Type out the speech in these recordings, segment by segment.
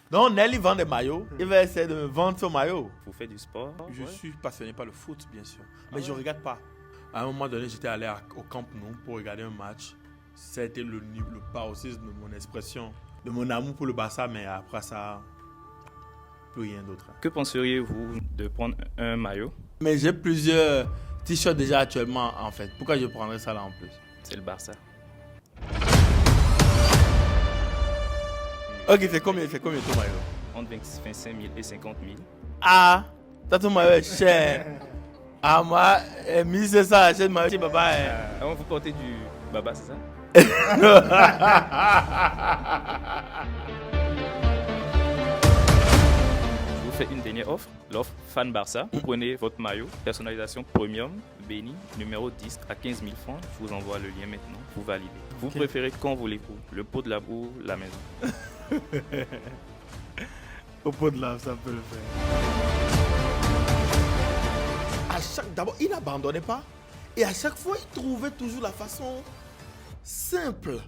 Donc, Nelly vend des maillots. Il va essayer de me vendre son maillot. Vous faites du sport? Je suis passionné par le foot, bien sûr. Mais je ne regarde pas. À un moment donné, j'étais allé au Camp Nou pour regarder un match. C'était le paroxysme de mon expression, de mon amour pour le Barça. Mais après ça, plus rien d'autre. Que penseriez-vous de prendre un maillot? Mais j'ai plusieurs t-shirts déjà actuellement, en fait. Pourquoi je prendrais ça là en plus? C'est le Barça. Ok, c'est combien ton maillot? Entre 25 000 et 50 000. Ah, ton maillot est cher. Ah, moi, 1500, achète maillot chez papa. Avant, vous portez du Baba, c'est ça? Je vous fais une dernière offre, l'offre Fan Barça. Vous prenez votre maillot, personnalisation premium, béni, numéro 10 à 15 000 francs. Je vous envoie le lien maintenant, vous validez. Vous préférez quand voulez-vous, le pot de lave ou la maison? Au pot de lave, ça peut le faire. D'abord, il n'abandonnait pas. Et à chaque fois, il trouvait toujours la façon simple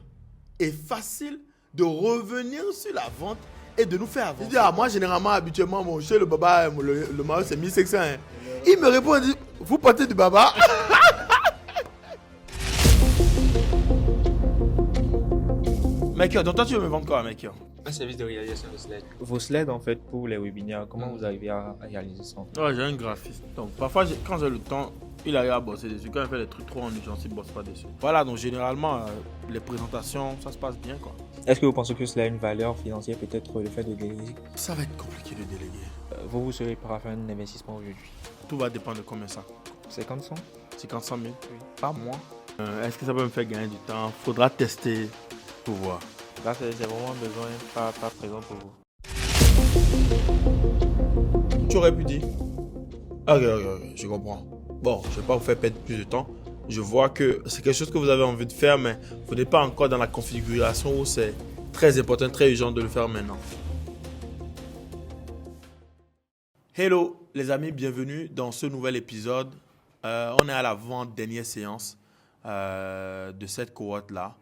et facile de revenir sur la vente et de nous faire avancer. Il dit, moi, généralement, habituellement, chez le baba, le maillot, c'est 1500. Hein. Il me répond, il dit, vous portez du baba? Mec, donc toi, tu veux me vendre quoi, mec? Un service de réalisation de slide. Vos slides, en fait, pour les webinaires, comment vous arrivez à réaliser ça? Ouais, j'ai un graphiste. Donc, parfois, quand j'ai le temps, il arrive à bosser dessus. Quand il fait des trucs trop en urgence, il ne bosse pas dessus. Voilà, donc généralement, les présentations, ça se passe bien, quoi. Est-ce que vous pensez que cela a une valeur financière, peut-être le fait de déléguer? Ça va être compliqué de déléguer. Vous serez prêt à faire un investissement aujourd'hui? Tout va dépendre de combien ça. 50 100? 50 100 000? Oui. Pas moi. Est-ce que ça peut me faire gagner du temps? Faudra tester pour voir. Là, c'est vraiment besoin, pas présent pour vous. Tu aurais pu dire. Ok, je comprends. Bon, je ne vais pas vous faire perdre plus de temps. Je vois que c'est quelque chose que vous avez envie de faire, mais vous n'êtes pas encore dans la configuration où c'est très important, très urgent de le faire maintenant. Hello les amis, bienvenue dans ce nouvel épisode. On est à l'avant-dernière séance de cette cohorte-là.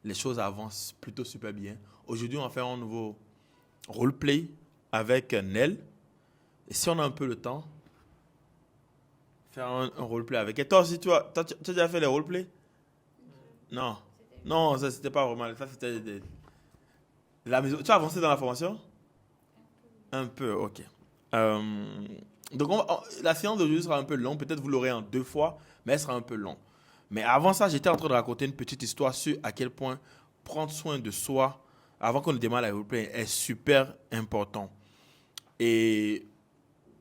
Les choses avancent plutôt super bien. Aujourd'hui, on va faire un nouveau roleplay avec Nel. Et si on a un peu le temps, faire un roleplay avec. Et toi aussi, tu as déjà fait les roleplays? Non. Non, ça c'était pas vraiment. Ça c'était la maison. Tu as avancé dans la formation? Un peu, ok. Donc la séance d'aujourd'hui sera un peu longue. Peut-être vous l'aurez en 2 fois, mais elle sera un peu longue. Mais avant ça, j'étais en train de raconter une petite histoire sur à quel point prendre soin de soi avant qu'on ne démarre la roleplay est super important. Et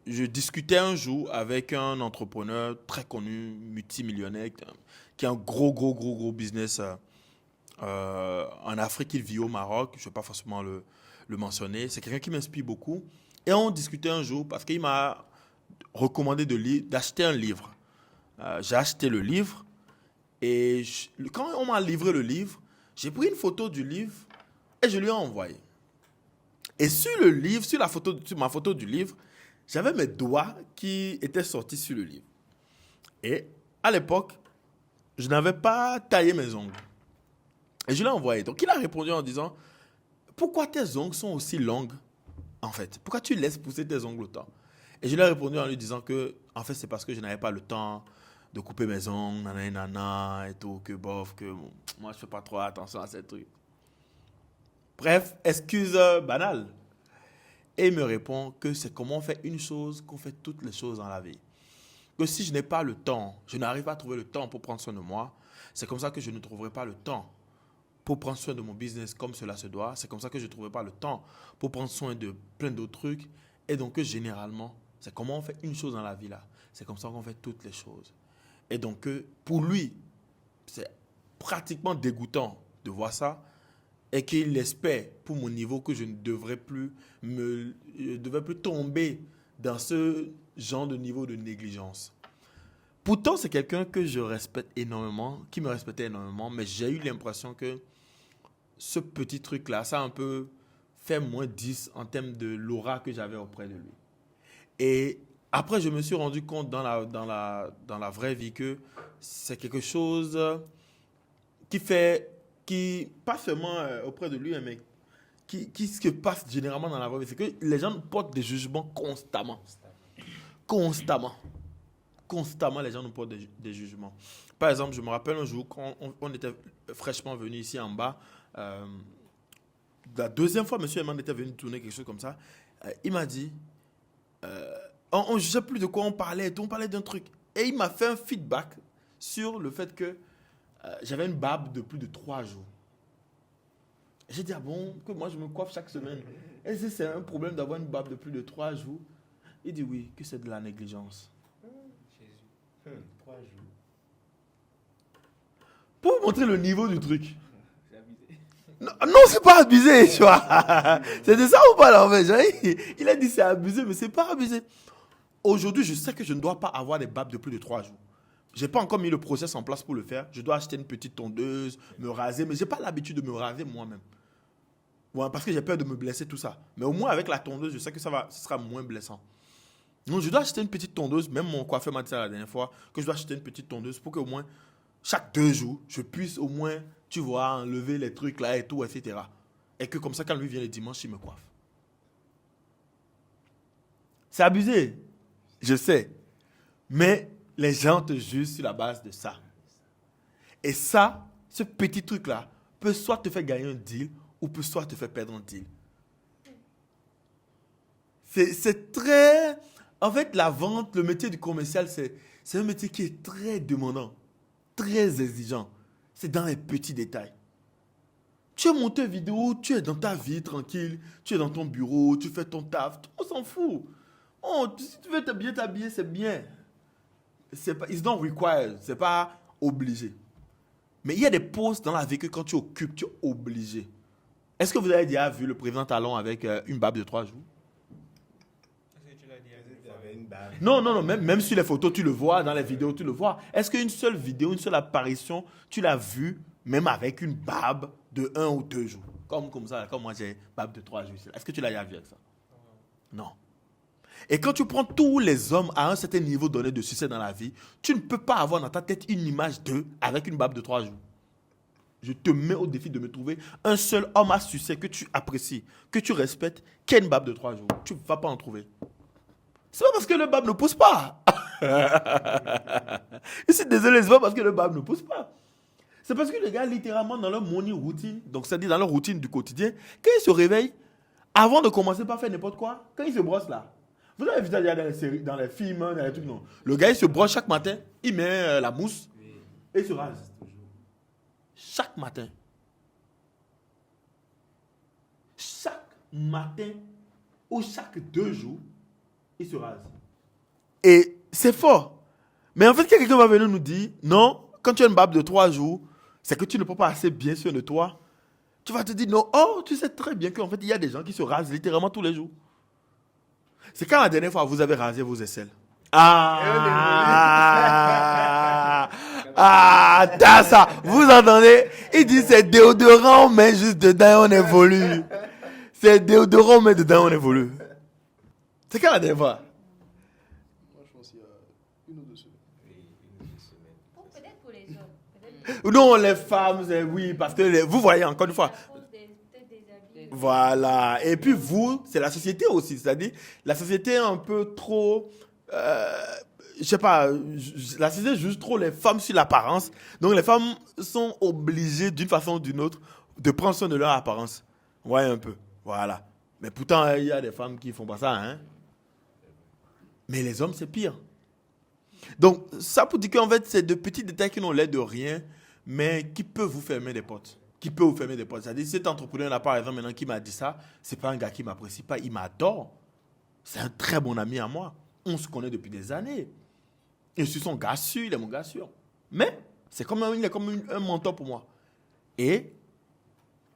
je discutais un jour avec un entrepreneur très connu, multimillionnaire, qui a un gros business en Afrique. Il vit au Maroc. Je ne vais pas forcément le mentionner. C'est quelqu'un qui m'inspire beaucoup. Et on discutait un jour parce qu'il m'a recommandé d'acheter un livre. J'ai acheté le livre. Et quand on m'a livré le livre, j'ai pris une photo du livre et je lui ai envoyé. Et sur le livre, sur ma photo du livre, j'avais mes doigts qui étaient sortis sur le livre. Et à l'époque, je n'avais pas taillé mes ongles. Et je l'ai envoyé. Donc il a répondu en disant, pourquoi tes ongles sont aussi longues en fait? Pourquoi tu laisses pousser tes ongles autant? Et je lui ai répondu en lui disant que, en fait, c'est parce que je n'avais pas le temps de couper mes ongles, nanana, et tout, que bof, que moi je fais pas trop attention à ces trucs. Bref, excuse banale. Et il me répond que c'est comment on fait une chose qu'on fait toutes les choses dans la vie. Que si je n'ai pas le temps, je n'arrive pas à trouver le temps pour prendre soin de moi, c'est comme ça que je ne trouverai pas le temps pour prendre soin de mon business comme cela se doit. C'est comme ça que je ne trouverai pas le temps pour prendre soin de plein d'autres trucs. Et donc, généralement, c'est comment on fait une chose dans la vie là. C'est comme ça qu'on fait toutes les choses. Et donc, pour lui, c'est pratiquement dégoûtant de voir ça et qu'il espère, pour mon niveau, que je ne devrais plus tomber dans ce genre de niveau de négligence. Pourtant, c'est quelqu'un que je respecte énormément, qui me respectait énormément, mais j'ai eu l'impression que ce petit truc-là, ça a un peu fait moins 10 en termes de l'aura que j'avais auprès de lui. Et après, je me suis rendu compte dans la vraie vie que c'est quelque chose qui, pas seulement auprès de lui, mais qui se passe généralement dans la vraie vie, c'est que les gens portent des jugements constamment. Constamment, les gens nous portent des jugements. Par exemple, je me rappelle un jour, quand on était fraîchement venu ici en bas, la deuxième fois, M. Eman était venu tourner quelque chose comme ça, il m'a dit, on ne jugeait plus de quoi on parlait, on parlait d'un truc. Et il m'a fait un feedback sur le fait que j'avais une barbe de plus de 3 jours. J'ai dit, ah bon, que moi je me coiffe chaque semaine. Est-ce que c'est un problème d'avoir une barbe de plus de 3 jours? Il dit oui, que c'est de la négligence. Jésus. 3 jours. Pour vous montrer le niveau du truc. C'est abusé. Non, c'est pas abusé, tu vois. C'est de ça ou pas là, en fait. Il a dit c'est abusé, mais c'est pas abusé. Aujourd'hui, je sais que je ne dois pas avoir des barbes de plus de 3 jours. Je n'ai pas encore mis le process en place pour le faire. Je dois acheter une petite tondeuse, me raser, mais je n'ai pas l'habitude de me raser moi-même. Ouais, parce que j'ai peur de me blesser, tout ça. Mais au moins, avec la tondeuse, je sais que ce sera moins blessant. Donc, je dois acheter une petite tondeuse. Même mon coiffeur m'a dit ça la dernière fois, que je dois acheter une petite tondeuse pour qu'au moins, chaque 2 jours, je puisse au moins, tu vois, enlever les trucs là et tout, etc. Et que comme ça, quand lui vient le dimanche, il me coiffe. C'est abusé. Je sais. Mais les gens te jugent sur la base de ça. Et ça, ce petit truc-là, peut soit te faire gagner un deal ou peut soit te faire perdre un deal. C'est très... En fait, la vente, le métier du commercial, c'est un métier qui est très demandant, très exigeant. C'est dans les petits détails. Tu es monteur vidéo, tu es dans ta vie tranquille, tu es dans ton bureau, tu fais ton taf, on s'en fout. Oh, si tu veux bien t'habiller, c'est bien. It's not required, c'est pas obligé. Mais il y a des postes dans la vie que quand tu occupes, tu es obligé. Est-ce que vous avez déjà vu le président Talon avec une barbe de 3 jours? Est-ce que tu l'as dit avec une barbe? Non, même sur les photos, tu le vois, dans les vidéos, tu le vois. Est-ce qu'une seule vidéo, une seule apparition, tu l'as vu, même avec une barbe de 1 ou 2 jours? Comme ça, comme moi j'ai une barbe de 3 jours. Est-ce que tu l'as déjà vu avec ça? Non. Et quand tu prends tous les hommes à un certain niveau donné de succès dans la vie, tu ne peux pas avoir dans ta tête une image d'eux avec une barbe de 3 jours. Je te mets au défi de me trouver un seul homme à succès que tu apprécies, que tu respectes, qui a une barbe de 3 jours. Tu ne vas pas en trouver. C'est pas parce que le barbe ne pousse pas. Je suis désolé, c'est pas parce que le barbe ne pousse pas. C'est parce que les gars, littéralement, dans leur morning routine, donc c'est-à-dire dans leur routine du quotidien, quand ils se réveillent, avant de commencer par faire n'importe quoi, quand ils se brossent là, vous avez vu ça dans les séries, dans les films, dans les trucs, non. Le gars, il se brosse chaque matin, il met la mousse et il se rase. Chaque matin. Chaque matin ou chaque 2 jours, il se rase. Et c'est fort. Mais en fait, quelqu'un va venir nous dire, non, quand tu as une barbe de 3 jours, c'est que tu ne prends pas assez bien soin de toi. Tu vas te dire, non, oh, tu sais très bien qu'en fait, il y a des gens qui se rasent littéralement tous les jours. C'est quand la dernière fois vous avez rasé vos aisselles? T'as ça. Vous entendez? Il dit c'est déodorant, mais juste dedans on évolue. C'est déodorant, mais dedans on évolue. C'est quand la dernière fois? Moi, je pense qu'il y a 1 ou 2 semaines. Peut-être pour les hommes. Non, les femmes, oui, parce que vous voyez encore une fois. Peut-être des habits. Voilà. Et puis vous, c'est la société aussi. C'est-à-dire, la société est un peu trop... je sais pas, la société juge trop les femmes sur l'apparence. Donc les femmes sont obligées d'une façon ou d'une autre de prendre soin de leur apparence. Ouais, un peu. Voilà. Mais pourtant, il y a des femmes qui font pas ça, hein. Mais les hommes, c'est pire. Donc, ça pour dire qu'en fait, c'est de petits détails qui n'ont l'air de rien, mais qui peuvent vous fermer des portes. Qui peuvent vous fermer des portes. C'est-à-dire, cet entrepreneur-là, par exemple, maintenant, qui m'a dit ça, c'est pas un gars qui m'apprécie pas, il m'adore. C'est un très bon ami à moi. On se connaît depuis des années. Je suis son gars sûr, il est mon gars sûr. Mais il est comme un mentor pour moi. Et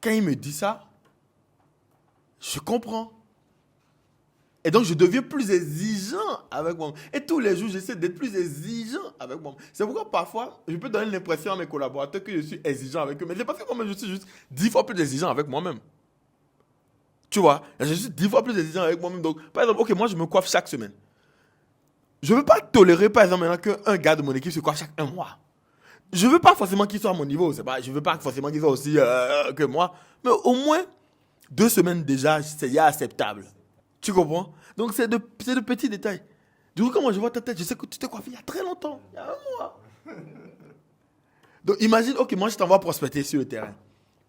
quand il me dit ça, je comprends. Et donc, je deviens plus exigeant avec moi. Et tous les jours, j'essaie d'être plus exigeant avec moi. C'est pourquoi parfois, je peux donner l'impression à mes collaborateurs que je suis exigeant avec eux. Mais c'est parce que moi, je suis juste 10 fois plus exigeant avec moi-même. Tu vois, je suis 10 fois plus exigeant avec moi-même. Donc, par exemple, ok, moi, je me coiffe chaque semaine. Je ne veux pas tolérer, par exemple, maintenant qu'un gars de mon équipe se coiffe chaque 1 mois. Je ne veux pas forcément qu'il soit à mon niveau. Je ne veux pas forcément qu'il soit aussi que moi. Mais au moins, 2 semaines déjà, c'est acceptable. Tu comprends? Donc, c'est de petits détails. Du coup, quand moi je vois ta tête, je sais que tu t'es coiffé il y a très longtemps, il y a 1 mois. Donc, imagine, ok, moi, je t'envoie prospecter sur le terrain.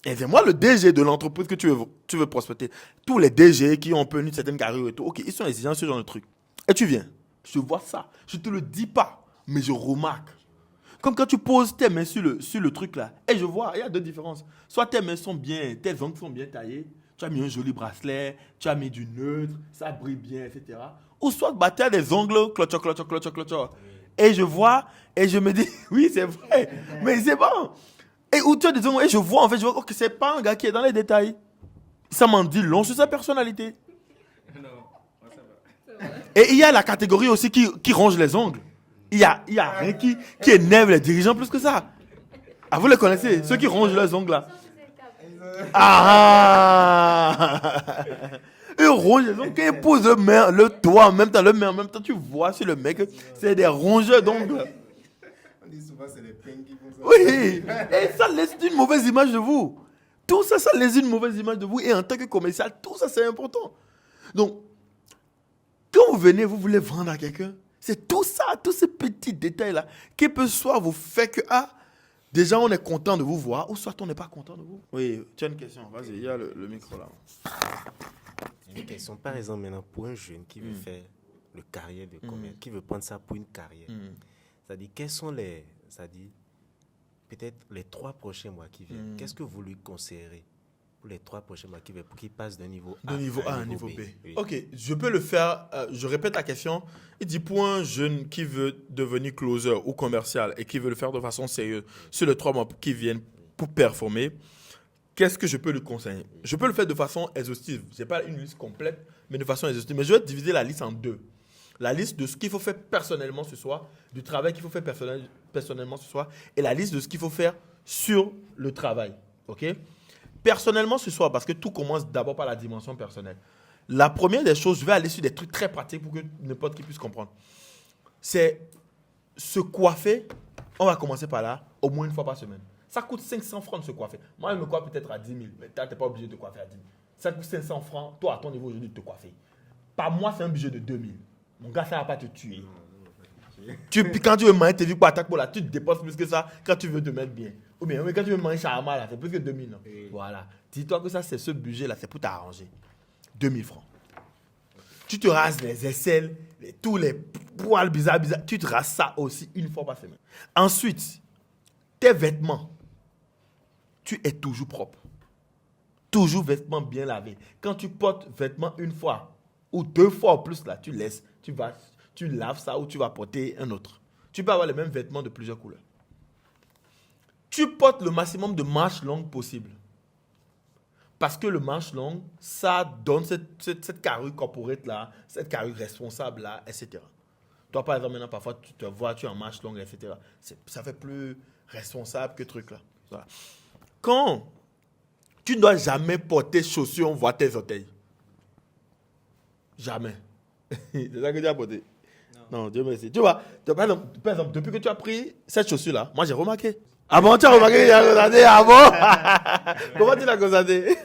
Et c'est moi le DG de l'entreprise que tu veux prospecter. Tous les DG qui ont un peu une certaine carrière et tout, ok, ils sont exigeants sur ce genre de truc. Et tu viens, je vois ça, je ne te le dis pas, mais je remarque. Comme quand tu poses tes mains sur le truc là, et je vois, il y a 2 différences. Soit tes mains sont bien, tes ongles sont bien taillés, tu as mis un joli bracelet, tu as mis du neutre, ça brille bien, etc. Ou soit tu as des ongles, clocho. Et je vois, et je me dis, oui, c'est vrai, mais c'est bon. Et où tu as des ongles, et je vois que c'est pas un gars qui est dans les détails. Ça m'en dit long sur sa personnalité. Et il y a la catégorie aussi qui ronge les ongles. Il y a rien qui énerve les dirigeants plus que ça. Ah, vous les connaissez, ceux qui rongent les ongles là. Ah! Ils rongent les ongles, quand ils posent le doigt en même temps, tu vois sur le mec, c'est des rongeurs d'ongles. On dit souvent c'est les peignes qui font ça. Oui! Et ça laisse une mauvaise image de vous. Tout ça, ça laisse une mauvaise image de vous. Et en tant que commercial, tout ça, c'est important. Donc, quand vous venez, vous voulez vendre à quelqu'un, c'est tout ça, tous ces petits détails-là, qui peut soit vous faire que, déjà on est content de vous voir, ou soit on n'est pas content de vous. Oui, tu as une question, vas-y, il y a le micro là. Une question, par exemple, maintenant, pour un jeune qui veut faire le carrière de commerce, qui veut prendre ça pour une carrière, c'est-à-dire, quels sont peut-être les 3 prochains mois qui viennent, qu'est-ce que vous lui conseillerez pour les 3 prochains mois qui viennent, pour qu'il passe d'un niveau A à un niveau B. Oui. Ok, je peux le faire, je répète la question. Il dit pour un jeune qui veut devenir closer ou commercial et qui veut le faire de façon sérieuse sur les 3 mois qui viennent pour performer, qu'est-ce que je peux lui conseiller? Je peux le faire de façon exhaustive. Je n'ai pas une liste complète, mais de façon exhaustive. Mais je vais diviser la liste en 2. La liste de ce qu'il faut faire personnellement ce soir, du travail qu'il faut faire personnellement ce soir, et la liste de ce qu'il faut faire sur le travail. Ok? Personnellement ce soir, parce que tout commence d'abord par la dimension personnelle. La première des choses, je vais aller sur des trucs très pratiques pour que n'importe qui puisse comprendre. C'est se coiffer, on va commencer par là, au moins 1 fois par semaine. Ça coûte 500 francs de se coiffer. Moi, je me coiffe peut-être à 10 000, mais tu n'es pas obligé de te coiffer à 10 000. Ça coûte 500 francs, toi, à ton niveau aujourd'hui, de te coiffer. Par mois, c'est un budget de 2 000. Mon gars, ça ne va pas te tuer. Quand tu veux manger tes vies pour attaquer, là, tu te dépenses plus que ça quand tu veux te mettre bien. Ou bien quand tu veux manger shawarma, là, c'est plus que 2 000. Non? Voilà. Dis-toi que ça, c'est ce budget-là, c'est pour t'arranger. 2 000 francs. Tu te rases les aisselles, tous les poils bizarres. Tu te rases ça aussi 1 fois par semaine. Ensuite, tes vêtements. Tu es toujours propre. Toujours vêtements bien lavés. Quand tu portes vêtements 1 fois ou 2 fois ou plus, là, tu laisses, tu laves ça ou tu vas porter un autre. Tu peux avoir les mêmes vêtements de plusieurs couleurs. Tu portes le maximum de manches longues possible. Parce que le manche long, ça donne cette carrure corporate là, cette carrure responsable là, etc. Toi, par exemple, maintenant, parfois, tu te vois, tu es en manche longue, etc. Ça fait plus responsable que truc là. Voilà. Quand tu ne dois jamais porter chaussures, on voit tes orteils. Jamais. C'est ça que tu as porté. Non, Dieu merci. Tu vois, par exemple, depuis que tu as pris cette chaussure-là, moi j'ai remarqué. Ah bon, tu as remarqué qu'il a constaté? Ah bon? Comment tu l'as constaté?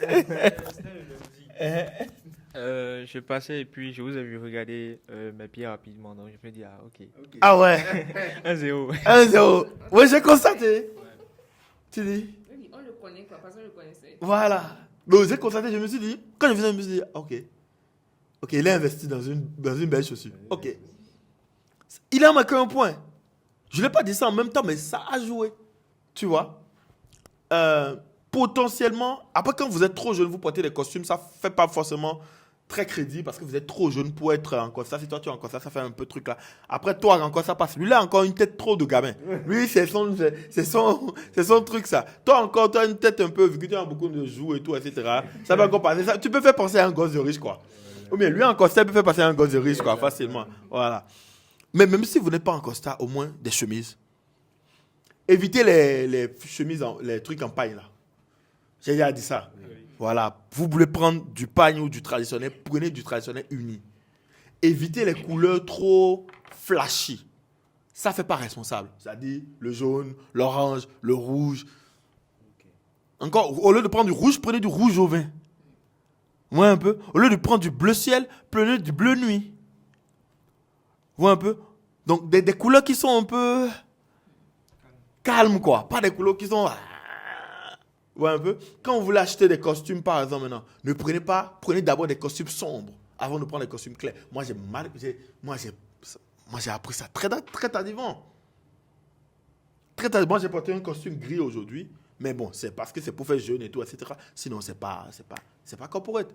Je passais et puis je vous ai vu regarder mes pieds rapidement. Donc je me dis, ok. Ah ouais. 1-0. 1-0. Oui, j'ai constaté. Ouais. Tu dis? Oui, on le connaît quoi, parce qu'on le connaissait. Voilà. Donc j'ai constaté, je me suis dit, quand je faisais, je me suis dit, ok, il a investi dans une belle chaussure. Ok. Il a marqué un point. Je ne l'ai pas dit ça en même temps, mais ça a joué. Tu vois, potentiellement, après quand vous êtes trop jeune, vous portez des costumes, ça ne fait pas forcément très crédible parce que vous êtes trop jeune pour être en costard. Si toi tu es en costard, ça fait un peu truc là. Après toi en costard, ça passe. Lui là a encore une tête trop de gamin. Lui c'est son truc ça. Toi encore, tu as une tête un peu, vu que tu as beaucoup de joues et tout, etc. Ça va encore passer. Ça, tu peux faire penser à un gosse de riche quoi. Ou bien lui en costard peut faire passer à un gosse de riche quoi, facilement. Voilà. Mais même si vous n'êtes pas en costard, au moins des chemises. Évitez les chemises, les trucs en paille là. J'ai déjà dit ça. Oui. Voilà. Vous voulez prendre du pagne ou du traditionnel, prenez du traditionnel uni. Évitez les couleurs trop flashy. Ça ne fait pas responsable. C'est-à-dire le jaune, l'orange, le rouge. Okay. Encore, au lieu de prendre du rouge, prenez du rouge au vin. Ouais, un peu. Au lieu de prendre du bleu ciel, prenez du bleu nuit. Ouais, un peu. Donc, des couleurs qui sont un peu calmes, quoi. Pas des couleurs qui sont... Ouais, un peu. Quand vous voulez acheter des costumes, par exemple, maintenant, ne prenez d'abord des costumes sombres avant de prendre des costumes clairs. Moi, j'ai appris ça très tardivement. Très tardivement, j'ai porté un costume gris aujourd'hui. Mais bon, c'est parce que c'est pour faire jeune et tout, etc. Sinon, c'est pas corporate.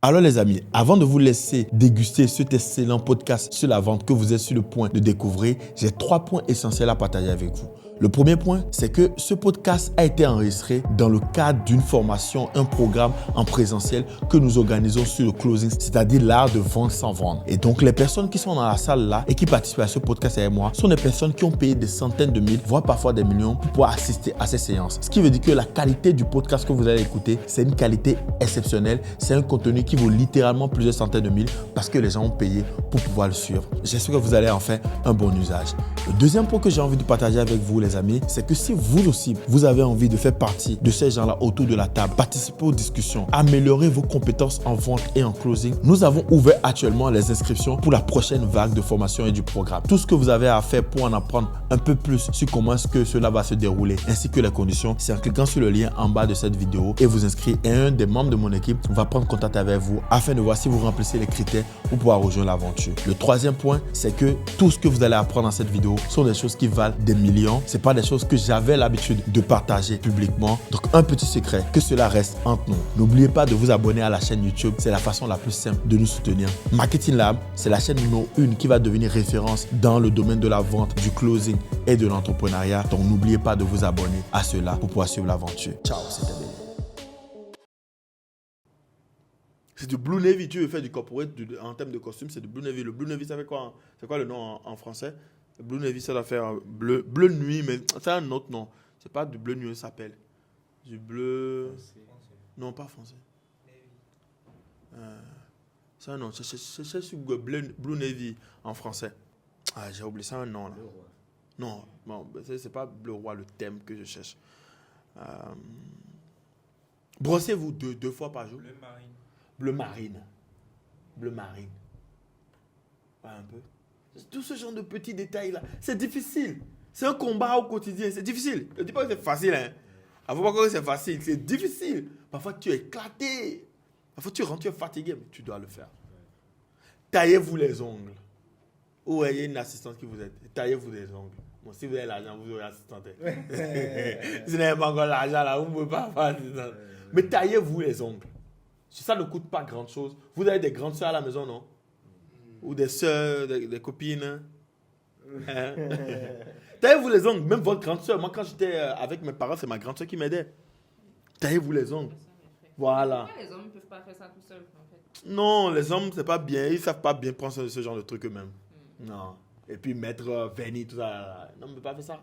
Alors les amis, avant de vous laisser déguster cet excellent podcast sur la vente que vous êtes sur le point de découvrir, j'ai 3 points essentiels à partager avec vous. Le premier point, c'est que ce podcast a été enregistré dans le cadre d'une formation, un programme en présentiel que nous organisons sur le closing, c'est-à-dire l'art de vendre sans vendre. Et donc, les personnes qui sont dans la salle là et qui participent à ce podcast avec moi sont des personnes qui ont payé des centaines de mille, voire parfois des millions pour pouvoir assister à ces séances. Ce qui veut dire que la qualité du podcast que vous allez écouter, c'est une qualité exceptionnelle. C'est un contenu qui vaut littéralement plusieurs centaines de mille parce que les gens ont payé pour pouvoir le suivre. J'espère que vous allez en faire un bon usage. Le deuxième point que j'ai envie de partager avec vous, les amis, c'est que si vous aussi, vous avez envie de faire partie de ces gens-là autour de la table, participer aux discussions, améliorer vos compétences en vente et en closing, nous avons ouvert actuellement les inscriptions pour la prochaine vague de formation et du programme. Tout ce que vous avez à faire pour en apprendre un peu plus sur comment est-ce que cela va se dérouler, ainsi que les conditions, c'est en cliquant sur le lien en bas de cette vidéo et vous inscrire. Et un des membres de mon équipe va prendre contact avec vous afin de voir si vous remplissez les critères pour pouvoir rejoindre l'aventure. Le troisième point, c'est que tout ce que vous allez apprendre dans cette vidéo sont des choses qui valent des millions. C'est pas des choses que j'avais l'habitude de partager publiquement. Donc, un petit secret, que cela reste entre nous. N'oubliez pas de vous abonner à la chaîne YouTube. C'est la façon la plus simple de nous soutenir. Marketing Lab, c'est la chaîne numéro 1 qui va devenir référence dans le domaine de la vente, du closing et de l'entrepreneuriat. Donc, n'oubliez pas de vous abonner à cela pour pouvoir suivre l'aventure. Ciao, c'était Béni. C'est du Blue Navy. Tu veux faire du corporate en termes de costume, c'est du Blue Navy. Le Blue Navy, ça fait quoi? C'est quoi le nom en français? Le Blue Navy, ça doit faire bleu nuit, mais c'est un autre nom. C'est pas du bleu nuit, ça s'appelle. Du bleu... Non, pas français. C'est un nom. C'est sur Blue Navy en français. Ah, j'ai oublié, c'est un nom là. Non, bon, c'est pas Bleu Roi le thème que je cherche. Brossez-vous deux fois par jour. Bleu marine. Bleu marine. Ouais, un peu. Tout ce genre de petits détails là, c'est difficile. C'est un combat au quotidien, c'est difficile. Je ne dis pas que c'est facile, hein. Il ne faut pas croire que c'est facile, c'est difficile. Parfois tu es éclaté. Parfois tu rentres, tu es fatigué, mais tu dois le faire. Taillez-vous les ongles. Ou ayez une assistante qui vous aide. Taillez-vous les ongles. Bon, si vous avez l'argent, vous aurez assistante. Si vous n'avez pas encore l'argent là, vous ne pouvez pas avoir assistante. Mais taillez-vous les ongles. Ça ne coûte pas grand chose. Vous avez des grandes soeurs à la maison, non? Ou des soeurs, des copines. Hein? Taillez-vous les ongles, même votre grande soeur. Moi, quand j'étais avec mes parents, c'est ma grande soeur qui m'aidait. Taillez-vous les ongles. Voilà. Pourquoi les hommes ne peuvent pas faire ça tout seuls, en fait? Non, les hommes, c'est pas bien. Ils ne savent pas bien prendre ce genre de trucs eux-mêmes. Non. Et puis mettre vernis, tout ça. Non, on ne peut pas faire ça.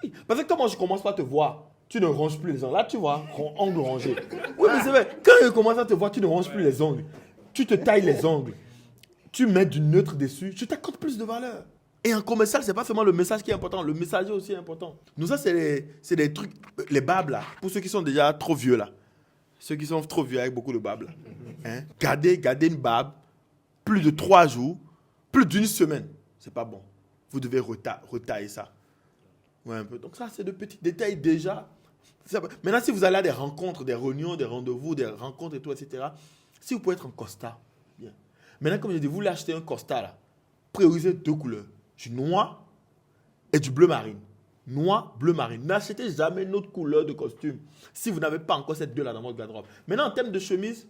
Oui. Parce que comment je commence par te voir, tu ne ronges plus les ongles. Là, tu vois, ongles rongés. Oui, mais c'est vrai. Quand je commence à te voir, tu ne ronges plus les ongles. Tu te tailles les ongles. Tu mets du neutre dessus. Tu t'accordes plus de valeur. Et en commercial, ce n'est pas seulement le message qui est important. Le messager aussi est important. Nous, ça, c'est des trucs, les babes là. Pour ceux qui sont déjà trop vieux là. Ceux qui sont trop vieux avec beaucoup de babes là. Hein? Gardez une babe plus de 3 jours, plus d'une semaine. C'est pas bon. Vous devez retailler ça. Ouais, un peu. Donc ça, c'est de petits détails déjà. Maintenant, si vous allez à des rencontres, des réunions, des rendez-vous, des rencontres et tout, etc., si vous pouvez être en costard, bien. Maintenant, comme je dis, vous voulez acheter un costard, là, priorisez 2 couleurs. Du noir et du bleu marine. Noir, bleu marine. N'achetez jamais une autre couleur de costume si vous n'avez pas encore ces 2 là dans votre garde-robe. Maintenant, en termes de chemise,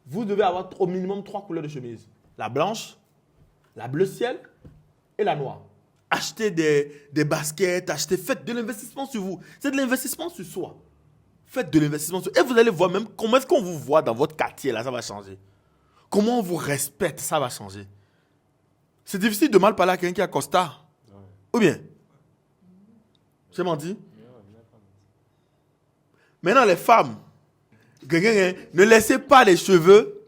vous devez avoir au minimum 3 couleurs de chemise. La blanche, la bleu ciel et la noire. Achetez des baskets, faites de l'investissement sur vous. C'est de l'investissement sur soi. Faites de l'investissement sur... Et vous allez voir même comment est-ce qu'on vous voit dans votre quartier, là, ça va changer. Comment on vous respecte, ça va changer. C'est difficile de mal parler à quelqu'un qui a costard. Ou bien? J'ai menti? Maintenant, les femmes, ne laissez pas les cheveux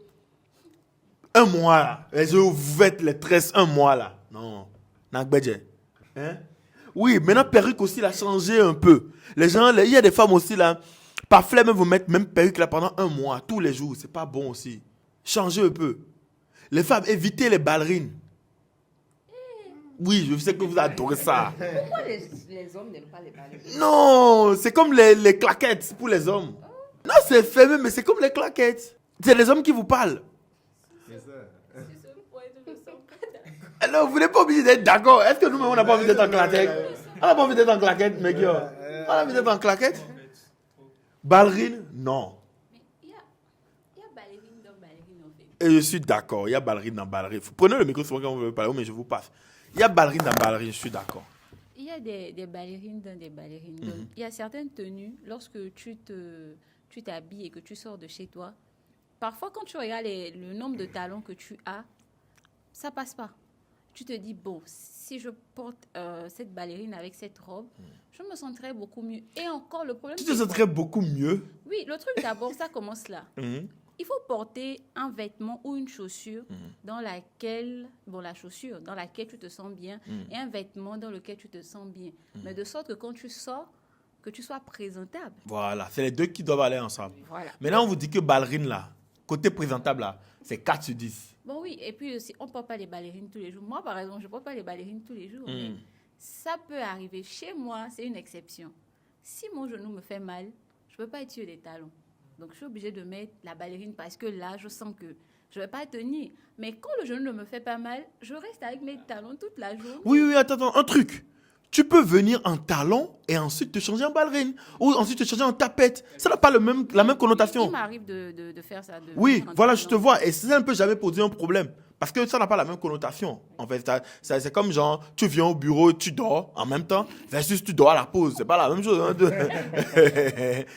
un mois, là. Les cheveux, vous faites les tresses un mois, là. Non. Hein? Oui, maintenant, perruque aussi, il a changé un peu. Les gens, il y a des femmes aussi, là, Par flemme, vous mettre même perruque là pendant 1 mois, tous les jours. C'est pas bon aussi. Changez un peu. Les femmes, évitez les ballerines. Oui, je sais que vous adorez ça. Pourquoi les hommes n'aiment pas les ballerines? Non, c'est comme les claquettes pour les hommes. Non, c'est fermé, mais c'est comme les claquettes. C'est les hommes qui vous parlent. C'est ça. Alors, vous n'êtes pas obligé d'être d'accord. Est-ce que nous-mêmes, on n'a pas envie d'être en claquette? On n'a pas envie d'être en claquette, mec. On a envie d'être en claquette? Ballerine? Non. Mais il y a ballerine dans ballerine, en fait. Et je suis d'accord, il y a ballerine dans ballerine. Prenez le micro souvent quand vous voulez parler, mais je vous passe. Il y a ballerine dans ballerine, je suis d'accord. Il y a des ballerines dans des ballerines. Donc, il y a certaines tenues, lorsque tu t'habilles et que tu sors de chez toi, parfois quand tu regardes le nombre de talons que tu as, ça passe pas. Tu te dis, bon, si je porte cette ballerine avec cette robe, je me sentirais beaucoup mieux. Et encore, le problème, Tu te sentirais beaucoup mieux. Oui, le truc d'abord, ça commence là. Il faut porter un vêtement ou une chaussure dans laquelle, la chaussure dans laquelle tu te sens bien et un vêtement dans lequel tu te sens bien. Mais de sorte que quand tu sors, que tu sois présentable. Voilà, c'est les deux qui doivent aller ensemble. Voilà. Maintenant, on vous dit que ballerine là, côté présentable là, c'est 4 sur 10. Bon, oui, et puis aussi, on ne porte pas les ballerines tous les jours. Moi, par exemple, je ne porte pas les ballerines tous les jours. Mais ça peut arriver. Chez moi, c'est une exception. Si mon genou me fait mal, je ne peux pas être sur les talons. Donc, je suis obligée de mettre la ballerine parce que là, je sens que je ne vais pas tenir. Mais quand le genou ne me fait pas mal, je reste avec mes talons toute la journée. Oui, attends, un truc. Tu peux venir en talon et ensuite te changer en ballerine. Ou ensuite te changer en tapette. Ça n'a pas la même connotation. Il m'arrive de faire ça. Oui, voilà, je te vois. Et ça ne peut jamais poser un problème. Parce que ça n'a pas la même connotation. En fait, c'est comme genre, tu viens au bureau, tu dors en même temps, versus tu dors à la pause. C'est pas la même chose. Hein,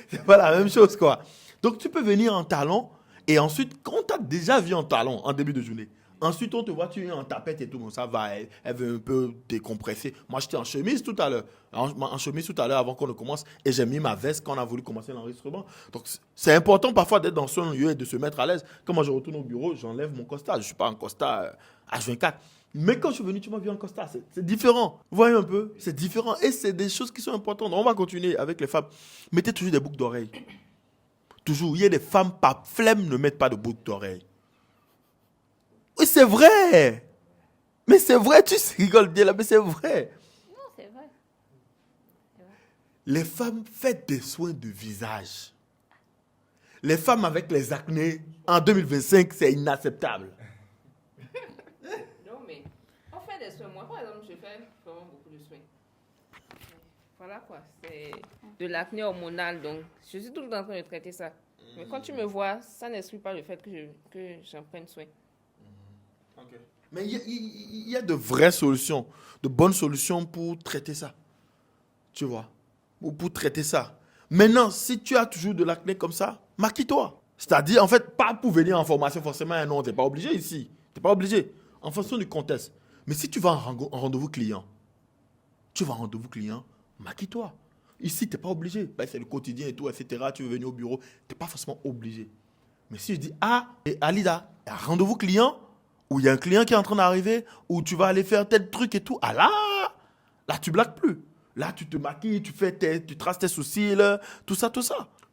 c'est pas la même chose, quoi. Donc, tu peux venir en talon et ensuite, quand on t'a déjà vu en talon en début de journée, ensuite, on te voit, tu es en tapette et tout, bon, ça va, elle veut un peu décompresser. Moi, j'étais en chemise tout à l'heure. En chemise tout à l'heure avant qu'on ne commence et j'ai mis ma veste quand on a voulu commencer l'enregistrement. Donc, c'est important parfois d'être dans son lieu et de se mettre à l'aise. Quand moi, je retourne au bureau, j'enlève mon costard. Je ne suis pas en costard H24. Mais quand je suis venu, tu m'as vu en costard. C'est différent. Vous voyez un peu? C'est différent. Et c'est des choses qui sont importantes. On va continuer avec les femmes. Mettez toujours des boucles d'oreilles. Toujours. Il y a des femmes par flemme ne mettent pas de boucles d'oreilles. Oui, c'est vrai. Mais c'est vrai, tu rigoles bien là, mais c'est vrai. Non, c'est vrai. Les femmes, faites des soins de visage. Les femmes avec les acnés, en 2025, c'est inacceptable. Non, mais on fait des soins. Moi, par exemple, je fais vraiment beaucoup de soins. Voilà quoi. C'est de l'acné hormonal. Donc, je suis tout le temps en train de traiter ça. Mais quand tu me vois, ça n'exclut pas le fait que j'en prenne soin. Okay. Mais il y a de vraies solutions, de bonnes solutions pour traiter ça. Tu vois? Ou pour traiter ça. Maintenant, si tu as toujours de l'acné comme ça, maquille-toi. C'est-à-dire, en fait, pas pour venir en formation forcément, non, tu n'es pas obligé ici. Tu n'es pas obligé. En fonction du contexte. Mais si tu vas en rendez-vous client, maquille-toi. Ici, tu n'es pas obligé. Ben, c'est le quotidien et tout, etc. Tu veux venir au bureau, tu n'es pas forcément obligé. Mais si je dis, Alida, rendez-vous client, où il y a un client qui est en train d'arriver, où tu vas aller faire tel truc et tout, là, tu blagues plus. Là, tu te maquilles, tu traces tes sourcils, tout ça.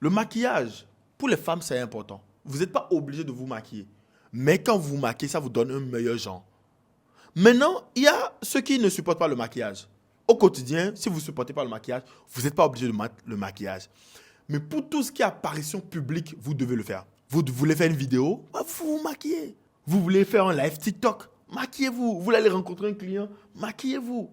Le maquillage, pour les femmes, c'est important. Vous n'êtes pas obligé de vous maquiller. Mais quand vous vous maquillez, ça vous donne un meilleur genre. Maintenant, il y a ceux qui ne supportent pas le maquillage. Au quotidien, si vous ne supportez pas le maquillage, vous n'êtes pas obligé de mettre le maquillage. Mais pour tout ce qui est apparition publique, vous devez le faire. Vous voulez faire une vidéo, vous vous maquillez. Vous voulez faire un live TikTok, maquillez-vous. Vous voulez aller rencontrer un client, maquillez-vous.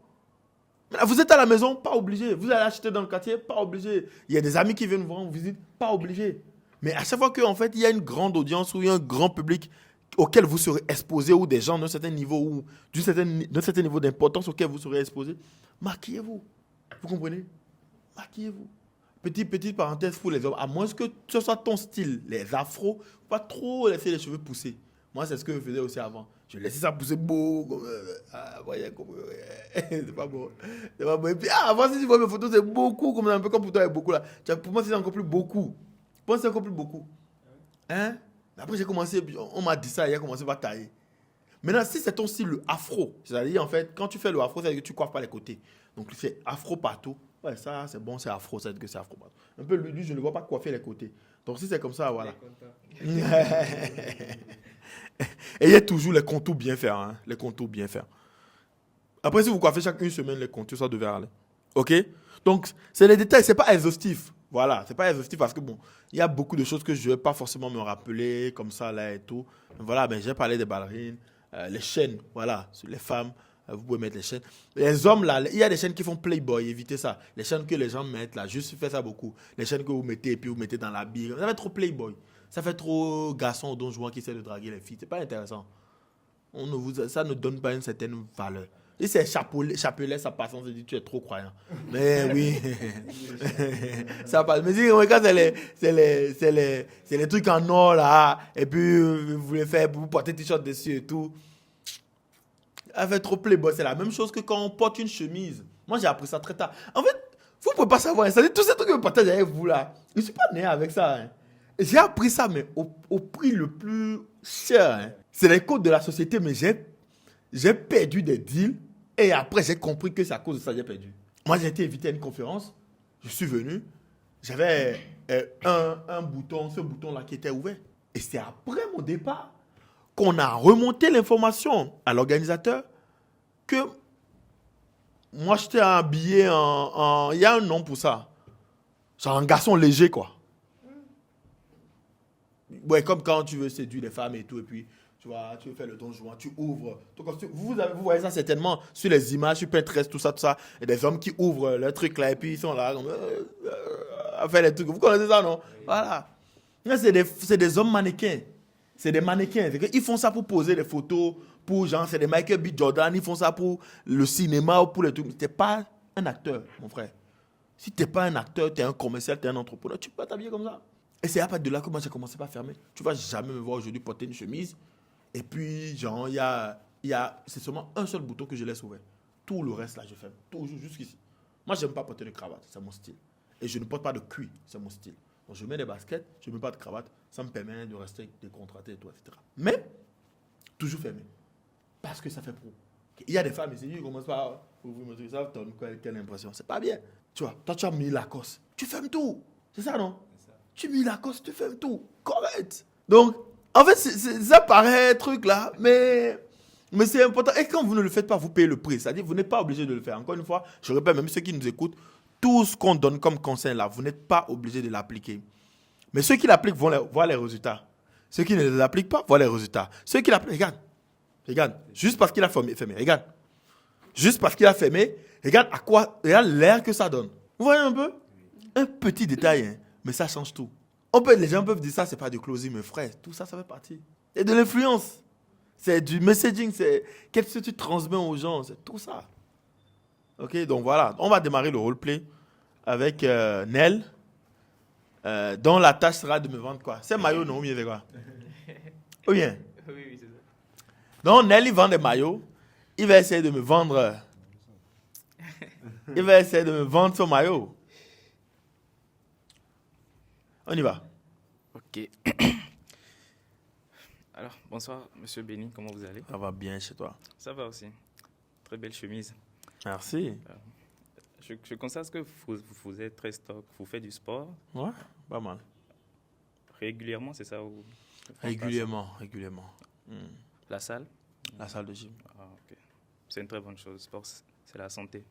Maintenant, vous êtes à la maison, pas obligé. Vous allez acheter dans le quartier, pas obligé. Il y a des amis qui viennent vous rendre visite, pas obligé. Mais à chaque fois qu'en fait, il y a une grande audience ou il y a un grand public auquel vous serez exposé ou des gens d'un certain niveau ou d'un certain niveau d'importance auquel vous serez exposé, maquillez-vous. Vous comprenez? Maquillez-vous. Petite parenthèse pour les hommes. À moins que ce soit ton style, les afros, pas trop laisser les cheveux pousser. Moi, c'est ce que je faisais aussi avant. Je laissais ça pousser beau. Voyez, c'est pas beau. C'est pas beau. Et puis, avant, si tu vois mes photos, c'est beaucoup, comme un peu comme pour toi, il y a beaucoup là. Pour moi, c'est encore plus beaucoup. Pour moi, c'est encore plus beaucoup. Hein? Après, j'ai commencé, on m'a dit ça, il a commencé par tailler. Maintenant, si c'est ton style afro, c'est-à-dire, en fait, quand tu fais le afro, c'est-à-dire que tu ne coiffes pas les côtés. Donc, tu fais afro partout, Ouais, ça, c'est bon, c'est afro, c'est que c'est afro. Un peu, lui, je ne vois pas coiffer les côtés. Donc, si c'est comme ça, voilà. Ayez toujours les contours bien faits. Hein, les contours bien faits. Après, si vous coiffez chaque une semaine les contours, ça devrait aller. OK? Donc, c'est les détails, c'est pas exhaustif. Voilà, c'est pas exhaustif parce que bon, il y a beaucoup de choses que je ne vais pas forcément me rappeler comme ça là et tout. Voilà, ben j'ai parlé des ballerines, les chaînes, voilà, sur les femmes, vous pouvez mettre les chaînes. Les hommes là, il y a des chaînes qui font Playboy, évitez ça. Les chaînes que les gens mettent là, juste faites ça beaucoup. Les chaînes que vous mettez et puis vous mettez dans la bille, ça fait trop Playboy. Ça fait trop garçon au don juan qui essaie de draguer les filles. C'est pas intéressant. Ça ne donne pas une certaine valeur. Et c'est chapelet, ça passe, on se dit tu es trop croyant. Mais oui, ça passe. Mais si regarde, c'est les trucs en or là, et puis vous les faites, vous portez t-shirt dessus et tout. Ça fait trop playboy. C'est la même chose que quand on porte une chemise. Moi j'ai appris ça très tard. En fait, vous ne pouvez pas savoir. Ça dit tous ces trucs que je partage avec vous là. Je ne suis pas né avec ça. Hein. J'ai appris ça, mais au prix le plus cher. Hein. C'est les codes de la société, mais j'ai perdu des deals. Et après, j'ai compris que c'est à cause de ça que j'ai perdu. Moi, j'ai été invité à une conférence. Je suis venu. J'avais un bouton, ce bouton-là qui était ouvert. Et c'est après mon départ qu'on a remonté l'information à l'organisateur que moi, j'étais habillé en... Il y a un nom pour ça. Genre un garçon léger, quoi. Ouais, comme quand tu veux séduire les femmes et tout, et puis... Tu vois, tu veux faire le don juan, tu ouvres. Vous voyez ça certainement sur les images, sur Pinterest, tout ça. Il y a des hommes qui ouvrent le truc là et puis ils sont là à faire les trucs. Vous connaissez ça, non? Voilà. Là, c'est des hommes mannequins. C'est des mannequins. Ils font ça pour poser des photos, pour genre, c'est des Michael B. Jordan, ils font ça pour le cinéma ou pour les trucs. Tu n'es pas un acteur, mon frère. Si tu n'es pas un acteur, tu es un commercial, tu es un entrepreneur, tu peux pas t'habiller comme ça. Et c'est à partir de là que moi j'ai commencé à fermer. Tu vas jamais me voir aujourd'hui porter une chemise. Et puis, genre, c'est seulement un seul bouton que je laisse ouvert. Tout le reste, là, je ferme. Toujours jusqu'ici. Moi, je n'aime pas porter de cravate. C'est mon style. Et je ne porte pas de cuir. C'est mon style. Donc, je mets des baskets. Je ne mets pas de cravate. Ça me permet de rester décontracté et tout, etc. Mais, toujours fermé. Parce que ça fait pro. Il y a des femmes ici qui commencent par ouvrir mon truc. Ça donne quelle impression? C'est pas bien. Tu vois, toi, tu as mis Lacoste. Tu fermes tout. C'est ça, non? C'est ça. Tu mets Lacoste, tu fermes tout. Correct. Donc, en fait, ça paraît truc là, mais c'est important. Et quand vous ne le faites pas, vous payez le prix. C'est-à-dire vous n'êtes pas obligé de le faire. Encore une fois, je répète, même ceux qui nous écoutent, tout ce qu'on donne comme conseil là, vous n'êtes pas obligé de l'appliquer. Mais ceux qui l'appliquent vont voir les résultats. Ceux qui ne l'appliquent pas voient les résultats. Ceux qui l'appliquent, regarde. Juste parce qu'il a fermé, regarde. Juste parce qu'il a fermé, regarde l'air que ça donne. Vous voyez un peu? Un petit détail, hein, mais ça change tout. Les gens peuvent dire ça, c'est pas du closing, mes frères. Tout ça, ça fait partie. C'est de l'influence. C'est du messaging. C'est qu'est-ce que tu transmets aux gens. C'est tout ça. OK, donc voilà. On va démarrer le roleplay avec Nel, dont la tâche sera de me vendre quoi? C'est maillot, non? Ou bien c'est quoi? Ou bien? Oui, c'est ça. Donc, Nel, il vend des maillots. Il va essayer de me vendre... Il va essayer de me vendre son maillot. On y va. Ok. Alors, bonsoir, monsieur Béni, comment vous allez? Ça va bien chez toi? Ça va aussi. Très belle chemise. Merci. Je constate que vous êtes très stock. Vous faites du sport? Ouais, pas mal. Régulièrement, c'est ça? Régulièrement. La salle? La salle de gym. Ah, ok. C'est une très bonne chose. Le sport, c'est la santé.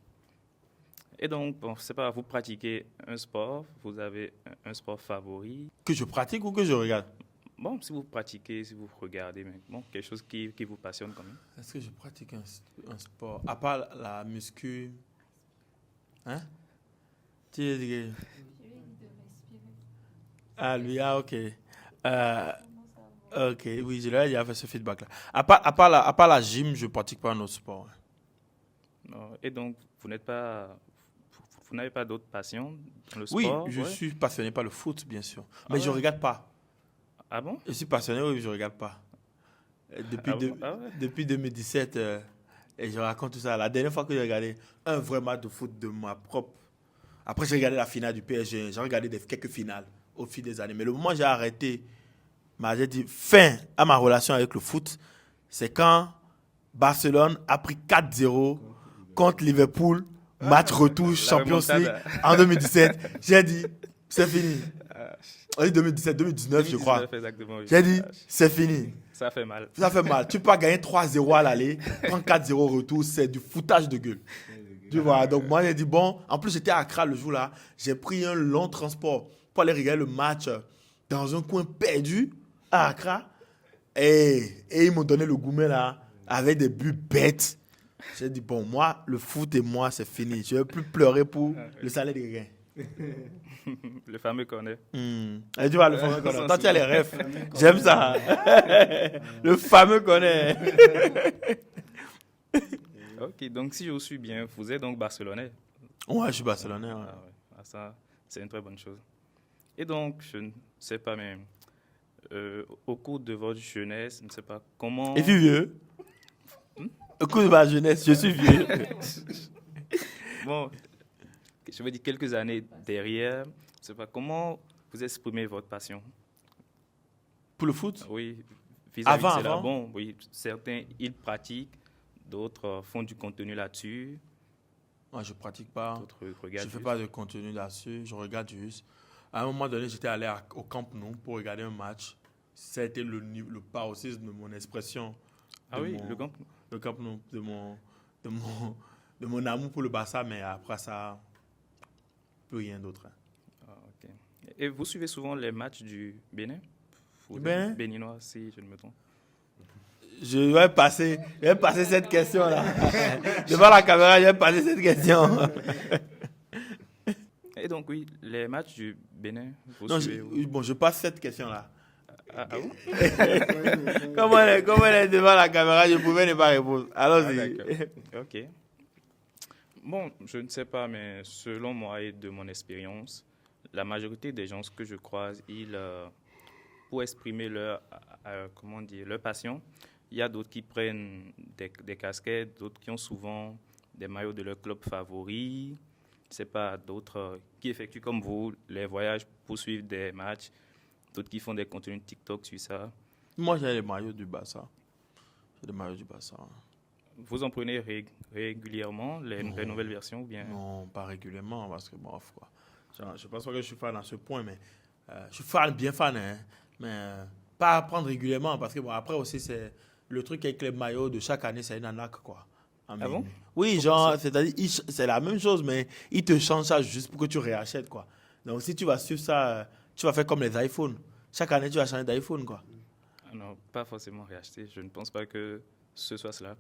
Et donc, bon, c'est pas, vous pratiquez un sport, vous avez un sport favori? Que je pratique ou que je regarde? Bon, si vous pratiquez, si vous regardez, mais bon, quelque chose qui vous passionne quand même. Est-ce que je pratique un sport? À part la muscu. Hein? Tu dis ah, lui, ah, ok. Ok, oui, je l'ai déjà fait ce feedback-là. À part la gym, je ne pratique pas un autre sport. Non, et donc, vous n'avez pas d'autres passions dans le sport? Oui, je suis passionné par le foot, bien sûr. Mais je ne regarde pas. Ah bon? Je suis passionné, oui, je ne regarde pas. Depuis 2017, et je raconte tout ça. La dernière fois que j'ai regardé un vrai match de foot de ma propre... Après, j'ai regardé la finale du PSG. J'ai regardé quelques finales au fil des années. Mais le moment où j'ai arrêté, j'ai dit fin à ma relation avec le foot, c'est quand Barcelone a pris 4-0 contre Liverpool match retour Champions League remontada. en 2017. J'ai dit, c'est fini. On dit 2017, 2019, je crois. 2019, exactement, oui. J'ai dit, c'est fini. Ça fait mal. Ça fait mal. Tu peux pas gagner 3-0 à l'aller, prendre 4-0 au retour, c'est du foutage de gueule. Tu vois, donc moi j'ai dit, bon, en plus j'étais à Accra le jour-là, j'ai pris un long transport pour aller regarder le match dans un coin perdu à Accra. Et ils m'ont donné le gourmet là, avec des buts bêtes. J'ai dit, bon, moi, le foot et moi, c'est fini. Je ne vais plus pleurer pour le salaire des gains. Le fameux corner. Et tu vois, le fameux connaît. Toi, tu as les refs. J'aime ça. Le fameux connaît. Ok, donc si je vous suis bien, vous êtes donc barcelonais. Ouais, je suis barcelonais. Ouais. Ah ouais. Ah, ça, c'est une très bonne chose. Et donc, je ne sais pas même, au cours de votre jeunesse, je ne sais pas comment... Et tu es vieux? Au cours de ma jeunesse, je suis vieux. Bon, je veux dire quelques années derrière, je ne sais pas comment vous exprimez votre passion. Pour le foot? Oui, vis-à-vis de cela. Avant? Bon, oui, certains, ils pratiquent, d'autres font du contenu là-dessus, Moi, je pratique pas. d'autres Je regardent ne fais juste. pas de contenu là-dessus. Je regarde juste. À un moment donné, j'étais allé au Camp Nou pour regarder un match. Ça a été le paroxysme de mon expression. Ah de oui, mon- le camp. Le Camp Nou, de mon amour pour le Barça, mais après ça, plus rien d'autre. Ah, ok. Et vous suivez souvent les matchs du Bénin? Du Bénin? Béninois, si je ne me trompe. Je vais passer cette question-là. Devant la caméra, je vais passer cette question. Et donc, oui, les matchs du Bénin, vous Non, suivez vous? je passe cette question-là. Ah bon? Comme elle est devant la caméra, je pouvais ne pas répondre. Ah, Allons-y. d'accord. Ok. Bon, je ne sais pas, mais selon moi et de mon expérience, la majorité des gens que je croise, pour exprimer comment dire, leur passion, il y a d'autres qui prennent des casquettes, d'autres qui ont souvent des maillots de leur club favori, je ne sais pas, d'autres qui effectuent comme vous les voyages pour suivre des matchs, d'autres qui font des contenus TikTok sur ça. Moi, j'ai les maillots du Barça. J'ai les maillots du Barça. Vous en prenez régulièrement les nouvelles versions ou bien? Non, pas régulièrement, parce que bof, quoi. Je pense pas que je suis fan à ce point, mais je suis fan, bien fan, hein, mais pas à prendre régulièrement, parce que bon, après aussi, c'est le truc avec les maillots de chaque année, c'est une arnaque, quoi. Ah bon? Oui, genre, c'est-à-dire, c'est la même chose, mais ils te changent ça juste pour que tu réachètes, quoi. Donc, si tu vas suivre ça, tu vas faire comme les iPhones. Chaque année, tu vas changer d'iPhone, quoi. Ah non, pas forcément réacheter. Je ne pense pas que ce soit cela.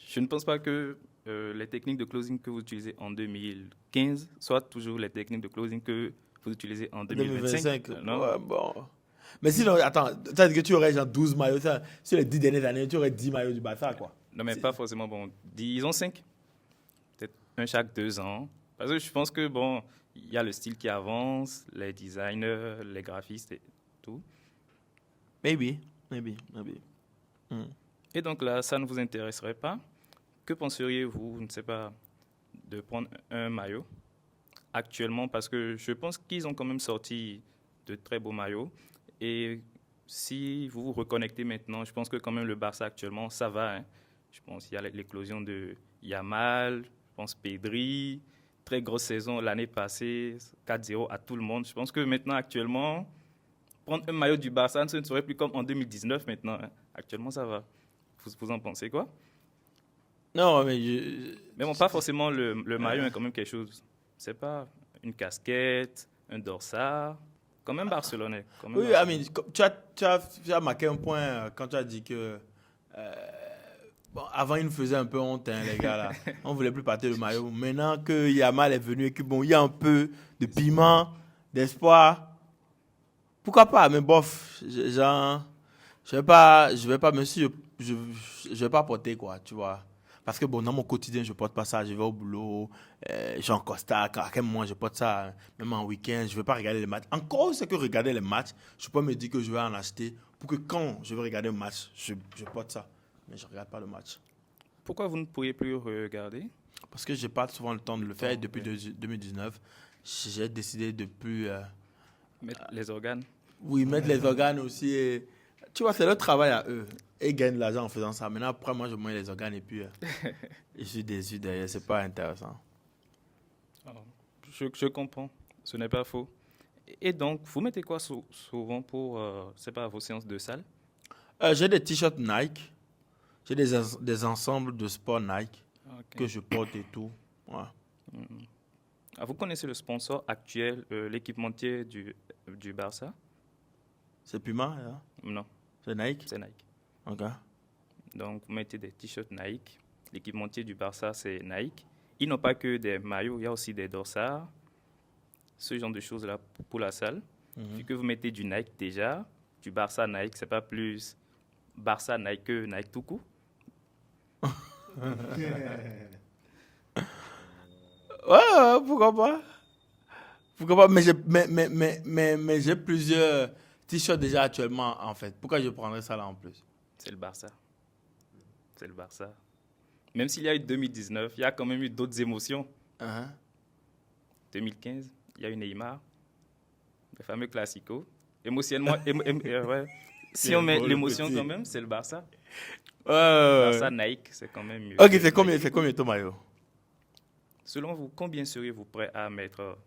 Je ne pense pas que les techniques de closing que vous utilisez en 2015 soient toujours les techniques de closing que vous utilisez en 2025. Non? Ouais, bon. Mais sinon, attends, tu as dit que tu aurais genre 12 maillots. Ça, sur les 10 dernières années, tu aurais 10 maillots du Barça, quoi. Non, mais pas forcément. Bon, disons 5. Peut-être un chaque 2 ans. Parce que je pense que, bon, il y a le style qui avance, les designers, les graphistes et tout. Maybe. Et donc là, ça ne vous intéresserait pas? Que penseriez-vous, je ne sais pas, de prendre un maillot actuellement? Parce que je pense qu'ils ont quand même sorti de très beaux maillots. Et si vous vous reconnectez maintenant, je pense que quand même le Barça actuellement, ça va. Hein. Je pense qu'il y a l'éclosion de Yamal, je pense Pedri, très grosse saison l'année passée, 4-0 à tout le monde. Je pense que maintenant, actuellement, prendre un maillot du Barça, ce ne serait plus comme en 2019 maintenant. Hein. Actuellement, ça va. Vous en pensez quoi? Non, mais Mais bon, pas forcément le maillot, mais quand même quelque chose. C'est pas une casquette, un dorsard, quand même barcelonais. Quand même oui, barcelonais. tu as marqué un point quand tu as dit que bon, avant, ils nous faisaient un peu honte, hein, les gars, là. On ne voulait plus porter le maillot. Maintenant que Yamal est venu et que bon, il y a un peu de piment, d'espoir, pourquoi pas? Mais bof, genre, je vais pas, même si je vais pas porter, quoi, tu vois. Parce que bon, dans mon quotidien, je porte pas ça. Je vais au boulot, je suis en costard, à quel moment je porte ça, même en week-end, je vais pas regarder les matchs. Encore, c'est que regarder les matchs, je peux me dire que je vais en acheter pour que quand je vais regarder un match, je porte ça. Mais je regarde pas le match. Pourquoi vous ne pourriez plus regarder? Parce que j'ai pas souvent le temps de le faire. Et depuis 2019, j'ai décidé de plus... Mettre les organes? oui, mettre les organes aussi. Et, tu vois, c'est leur travail à eux. Et ils gagnent de l'argent en faisant ça. Maintenant, après, moi, je mets les organes et puis je suis déçu derrière. C'est pas intéressant. je comprends. Ce n'est pas faux. Et donc, vous mettez quoi souvent pour, c'est pas vos séances de salle? J'ai des t-shirts Nike. J'ai des ensembles de sport Nike Ok. que je porte et tout. Ouais. Ah, vous connaissez le sponsor actuel, l'équipementier du Barça? C'est Puma, là? Non, C'est Nike? c'est Nike. Ok. Donc, vous mettez des t-shirts Nike. L'équipementier du Barça, c'est Nike. Ils n'ont pas que des maillots, il y a aussi des dossards. Ce genre de choses-là pour la salle. Vu que vous mettez du Nike déjà, du Barça Nike, c'est pas plus Barça Nike que Nike tout court. Ouais, pourquoi pas? Pourquoi pas? Mais j'ai plusieurs t-shirts déjà actuellement, en fait. Pourquoi je prendrais ça là en plus? C'est le Barça. C'est le Barça. Même s'il y a eu 2019, il y a quand même eu d'autres émotions. Hein? 2015, il y a eu Neymar, le fameux classico. Émotionnellement, ouais. Si on met beau, le l'émotion petit. quand même, c'est le Barça. Ouais. Barça Nike, c'est quand même mieux. Ok, c'est combien ton maillot? Selon vous, combien seriez-vous prêt à mettre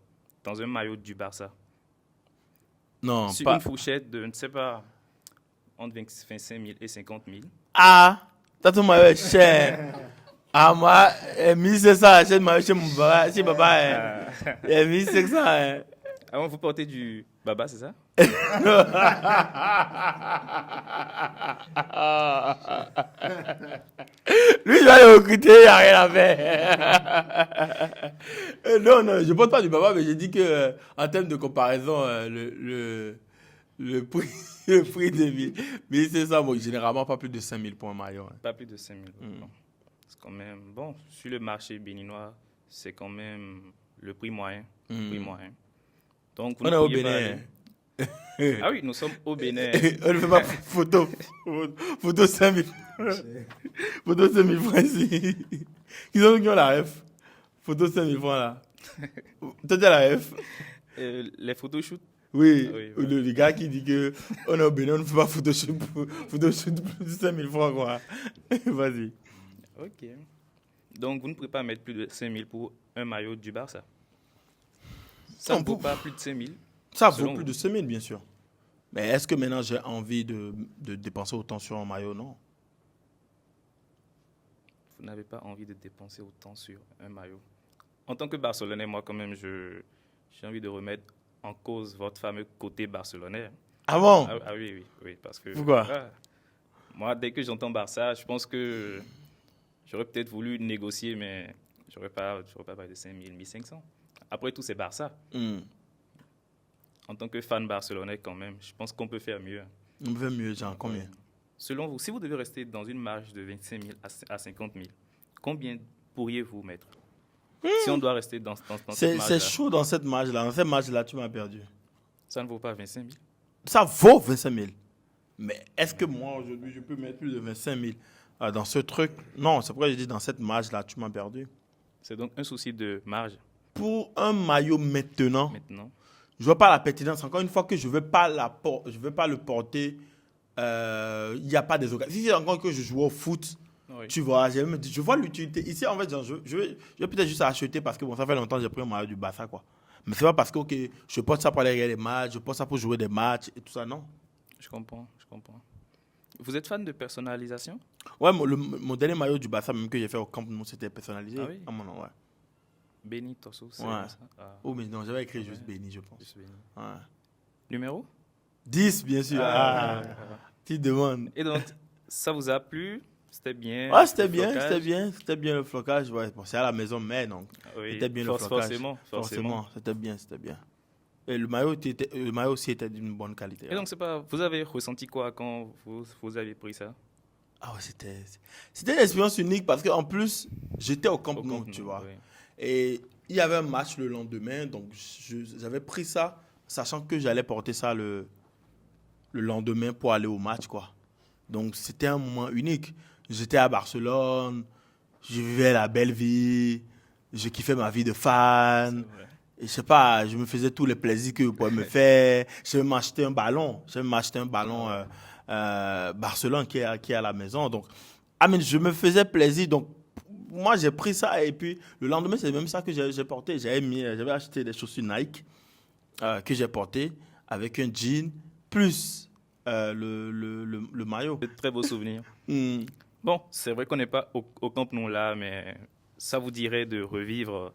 dans un maillot du Barça? Non, Sur pas. une fourchette de, je ne sais pas, entre 25 000 et 50 000. Ah! T'as ton maillot est cher. Ah, moi, 1500, achète maillot chez mon papa. Chez papa, il y a 1500. Hein. Avant, vous portez du Baba, c'est ça? Lui, je vais le recruter, il n'y a rien à faire. Non, je ne porte pas du baba, mais j'ai dit que en termes de comparaison, le prix, le prix de 1500, bon, généralement pas plus de 5000 pour un maillot. Hein. Pas plus de 5 000 euros. C'est quand même, bon, sur le marché béninois, c'est quand même le prix moyen. Prix moyen. Donc, vous On ne est au pourriez pas Bénin. aller- Ah oui, nous sommes au Bénin. On ne fait pas photo. Photo 5000. Photo 5000 francs ici. Qui ont la ref? Photo 5000 francs là. Toi, tu as la ref? Les photoshoots, Oui, Oui, ou le gars qui dit que on est au Bénin, on ne fait pas photoshoot plus de 5000 francs, quoi. Vas-y. ok. Donc, vous ne pouvez pas mettre plus de 5 000 pour un maillot du Barça. Ça Non, ne vaut pour- pas plus de 5 000. Ça vaut Selon plus vous. de 5000, bien sûr. Mais est-ce que maintenant j'ai envie de dépenser autant sur un maillot? Non. Vous n'avez pas envie de dépenser autant sur un maillot. En tant que Barcelonais, moi, quand même, j'ai envie de remettre en cause votre fameux côté barcelonais. Ah bon? Ah oui, parce que... Pourquoi? Moi, dès que j'entends Barça, je pense que j'aurais peut-être voulu négocier, mais j'aurais pas parlé de 5 000, 1 500. Après tout, c'est Barça. En tant que fan barcelonais, quand même, je pense qu'on peut faire mieux. On veut mieux, genre, combien? Selon vous, si vous devez rester dans une marge de 25 000 à 50 000, combien pourriez-vous mettre? Si on doit rester dans cette C'est marge-là, chaud dans cette marge-là. Dans cette marge-là, tu m'as perdu. ça ne vaut pas 25 000. Ça vaut 25 000. Mais est-ce que moi, aujourd'hui, je peux mettre plus de 25 000 dans ce truc? Non, c'est pourquoi je dis dans cette marge-là, tu m'as perdu. C'est donc un souci de marge Pour un maillot maintenant, maintenant. je vois pas la pertinence. Encore une fois que je veux pas le porter. Il n'y a pas des occasions. Si c'est encore que je joue au foot, Oui. tu vois, je vois l'utilité. Ici, en fait, genre, je vais peut-être juste acheter parce que bon, ça fait longtemps que j'ai pris un maillot du Barça, quoi. Mais c'est pas parce que ok, je porte ça pour aller regarder des matchs, je porte ça pour jouer des matchs et tout ça, non. Je comprends. Vous êtes fan de personnalisation? Ouais, mon dernier maillot du Barça, même que j'ai fait au Camp Nou, c'était personnalisé. Ah oui? À mon nom, ouais. Béni Tosso, c'est Ouais. ça? Oh, mais non, j'avais écrit juste Béni, je pense. Juste Béni. Ouais. Numéro? 10, bien sûr. Tu demandes. Et donc, ça vous a plu? C'était bien? Ouais, c'était le bien, flocage? c'était bien le flocage. Ouais, bon, c'est à la maison, mais donc, Oui, c'était bien le flocage. forcément. C'était bien. Et le maillot aussi était d'une bonne qualité. Et donc, c'est pas, vous avez ressenti quoi quand vous avez pris ça? Ah ouais, c'était une expérience unique parce qu'en plus, j'étais au Camp Au Nou, Camp tu Nou, vois. oui. Et il y avait un match le lendemain, donc j'avais pris ça, sachant que j'allais porter ça le lendemain pour aller au match, quoi. Donc c'était un moment unique. J'étais à Barcelone, je vivais la belle vie, je kiffais ma vie de fan. C'est vrai. Et je sais pas, je me faisais tous les plaisirs que vous pouvez me faire. Je vais m'acheter un ballon. Barcelone qui est à la maison. Donc, je me faisais plaisir. Donc, moi, j'ai pris ça et puis le lendemain, c'est même ça que j'ai porté. J'avais acheté des chaussures Nike que j'ai portées avec un jean plus le maillot. De très beaux souvenirs. Mm. Bon, c'est vrai qu'on n'est pas au Camp Nou là, mais ça vous dirait de revivre,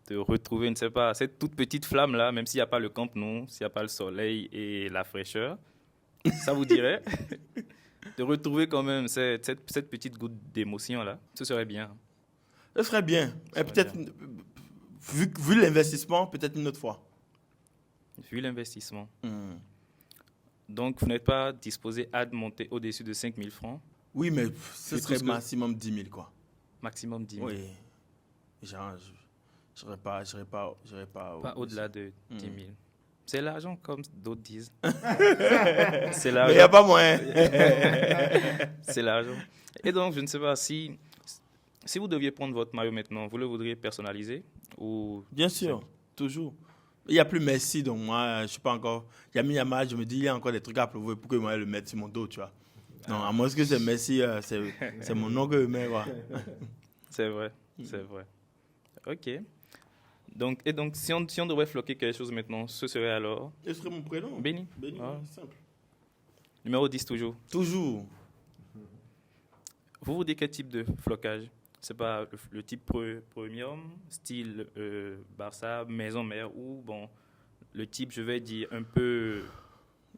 de retrouver, je ne sais pas, cette toute petite flamme là, même s'il n'y a pas le Camp Nou, s'il n'y a pas le soleil et la fraîcheur, ça vous dirait de retrouver quand même cette petite goutte d'émotion là. Ce serait bien. Ce serait bien. Ça Et peut-être, vu l'investissement, peut-être une autre fois. Vu l'investissement. Mm. Donc, vous n'êtes pas disposé à monter au-dessus de 5 000 francs, Oui, mais ce C'est serait tout ce que- maximum 10 000, quoi. maximum 10 000. Oui. Genre, je n'irai pas Pas au-delà de 10 000. Mm. C'est l'argent, comme d'autres disent. Mais C'est il n'y a l'argent. pas moyen. C'est l'argent. Et donc, je ne sais pas si vous deviez prendre votre maillot maintenant, vous le voudriez personnaliser ou Bien sûr, toujours. Il n'y a plus Messi, donc moi, je ne suis pas encore. Yami Yamal, je me dis, il y a encore des trucs à prouver pour que moi, je le mette sur mon dos, tu vois. Non, à moins que c'est Messi, c'est mon nom que je mets, quoi. C'est vrai, c'est vrai. Ok. Donc, si on devrait floquer quelque chose maintenant, ce serait alors Et ce serait mon prénom. Béni. Béni, Ah. simple. Numéro 10 toujours. Toujours. Vous dites quel type de flocage? C'est pas le type premium, style Barça, maison mère, ou bon, le type, je vais dire, un peu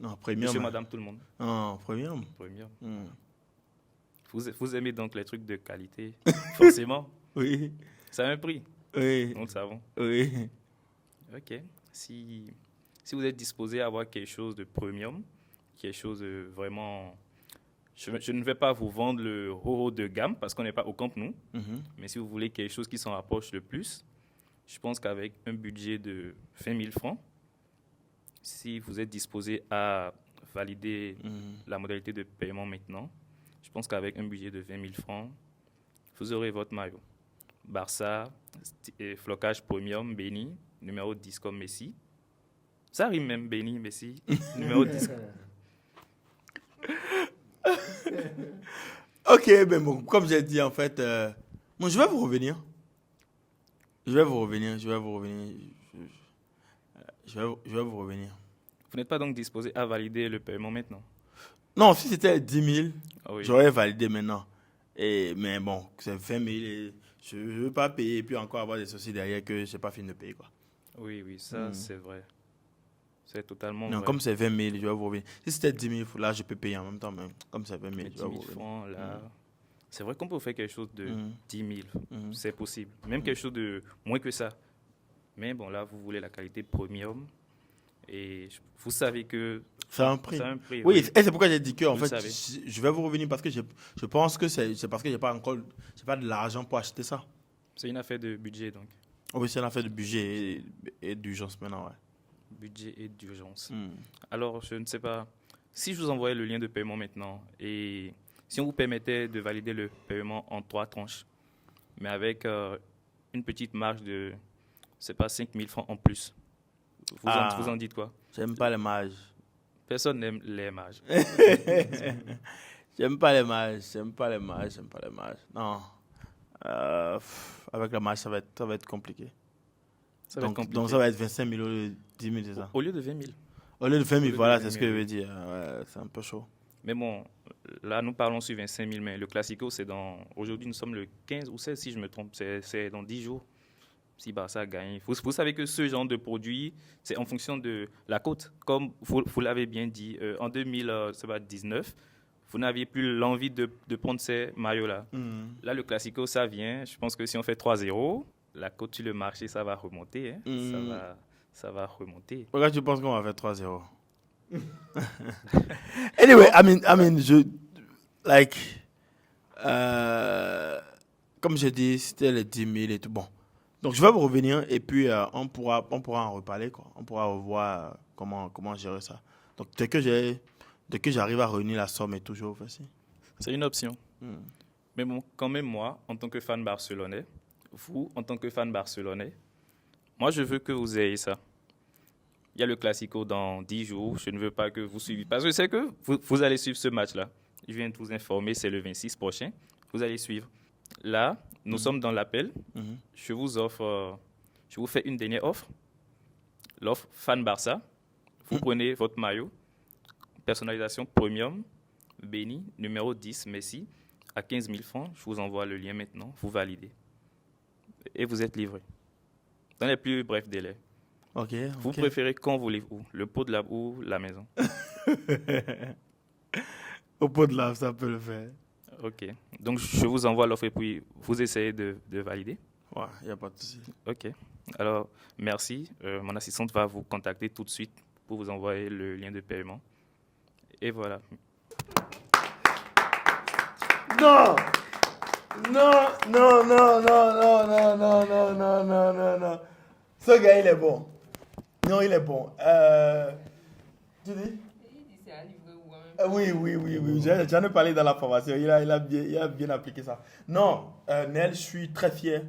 Non, premium. monsieur, madame, tout le monde. Non, premium. Premium. Hmm. Vous aimez donc les trucs de qualité, forcément. Oui, Ça a un prix, oui, nous le savons. oui. Ok. Si vous êtes disposé à avoir quelque chose de premium, quelque chose de vraiment... Je ne vais pas vous vendre le haut de gamme parce qu'on n'est pas au Camp Nou, Mhm. mais si vous voulez quelque chose qui s'en rapproche le plus, je pense qu'avec un budget de 20 000 francs, si vous êtes disposé à valider Mhm. la modalité de paiement maintenant, je pense qu'avec un budget de 20 000 francs, vous aurez votre maillot. Barça, flocage premium, Béni, numéro 10 comme Messi. Ça rime même, Béni, Messi, numéro 10. Ok, ben bon, comme j'ai dit, en fait, bon, je vais vous revenir. Je vais vous revenir. Je vais vous revenir. Vous n'êtes pas donc disposé à valider le paiement maintenant? Non, si c'était 10 000, Ah oui. j'aurais validé maintenant. Mais bon, c'est 20 000 et je ne veux pas payer et puis encore avoir des soucis derrière que je n'ai pas fini de payer, quoi. Oui, ça, c'est vrai. C'est totalement Non, vrai. comme c'est 20 000, je vais vous revenir. Si c'était 10 000, là, je peux payer en même temps, mais comme c'est 20 000, Mais je 10 vais 000 vous revenir. francs, là, c'est vrai qu'on peut faire quelque chose de Mhm. 10 000. Mhm. C'est possible. Même quelque chose de moins que ça. Mais bon, là, vous voulez la qualité premium. Et vous savez que C'est un prix. ça a un prix. Oui, et c'est pourquoi j'ai dit que, en Vous le fait, savez. je vais vous revenir parce que je pense que c'est parce que j'ai pas de l'argent pour acheter ça. C'est une affaire de budget, donc. Oui, c'est l'affaire de budget et d'urgence maintenant, ouais. Budget et d'urgence. Hmm. Alors, je ne sais pas. Si je vous envoyais le lien de paiement maintenant et si on vous permettait de valider le paiement en 3 tranches, mais avec une petite marge de, c'est pas 5 000 francs en plus, vous en dites quoi? J'aime pas les mages. Personne n'aime les marges. J'aime pas les mages. Non. Avec la mage, ça va être compliqué. Ça va être Donc, compliqué. donc ça va être 25 000 au lieu de 10 000, c'est ça? Au lieu de 20 000. Au lieu de 20 Au lieu 000, de voilà, 20 c'est 000, ce que je veux dire. Ouais, c'est un peu chaud. Mais bon, là, nous parlons sur 25 000, mais le Classico, c'est dans... Aujourd'hui, nous sommes le 15 ou 16, si je me trompe. C'est dans 10 jours, si Barça gagne. Vous savez que ce genre de produit, c'est en fonction de la cote. Comme vous l'avez bien dit, en 2019, vous n'aviez plus l'envie de prendre ces maillots-là. Hmm. Là, le Classico, ça vient. Je pense que si on fait 3-0, la cote sur le marché, ça va remonter. Hein. Ça va remonter. Pourquoi tu penses qu'on va faire 3-0? Anyway, I mean, comme j'ai dit, c'était les 10 000 et tout. Bon. Donc, je vais vous revenir et puis on pourra en reparler, quoi. On pourra revoir comment gérer ça. Donc, dès que j'arrive à réunir la somme et toujours facile. C'est une option. Hmm. Mais bon, quand même, moi, en tant que fan barcelonais, vous, en tant que fan barcelonais, moi, je veux que vous ayez ça. Il y a le Classico dans 10 jours. Je ne veux pas que vous suiviez. Parce que je sais que vous allez suivre ce match-là. Je viens de vous informer, c'est le 26 prochain. Vous allez suivre. Là, nous sommes dans l'appel. Je vous fais une dernière offre. L'offre Fan Barça. Vous prenez votre maillot, personnalisation premium, béni, numéro 10, Messi, à 15 000 francs. Je vous envoie le lien maintenant. Vous validez. Et vous êtes livré. Dans les plus brefs délais. Ok. Vous préférez quand voulez-vous? Le pot de lave ou la maison? Au pot de lave, ça peut le faire. Ok. Donc, je vous envoie l'offre et puis vous essayez de valider. Ouais, il n'y a pas de souci. Ok. Alors, merci. Mon assistante va vous contacter tout de suite pour vous envoyer le lien de paiement. Et voilà. Non! Non, non, non, non, non, non, non, non, non, non, non, non. Ce gars, il est bon. Non, il est bon. Tu dis? Oui. J'en ai parlé dans la formation. Il a bien appliqué ça. Non, Nel, je suis très fier.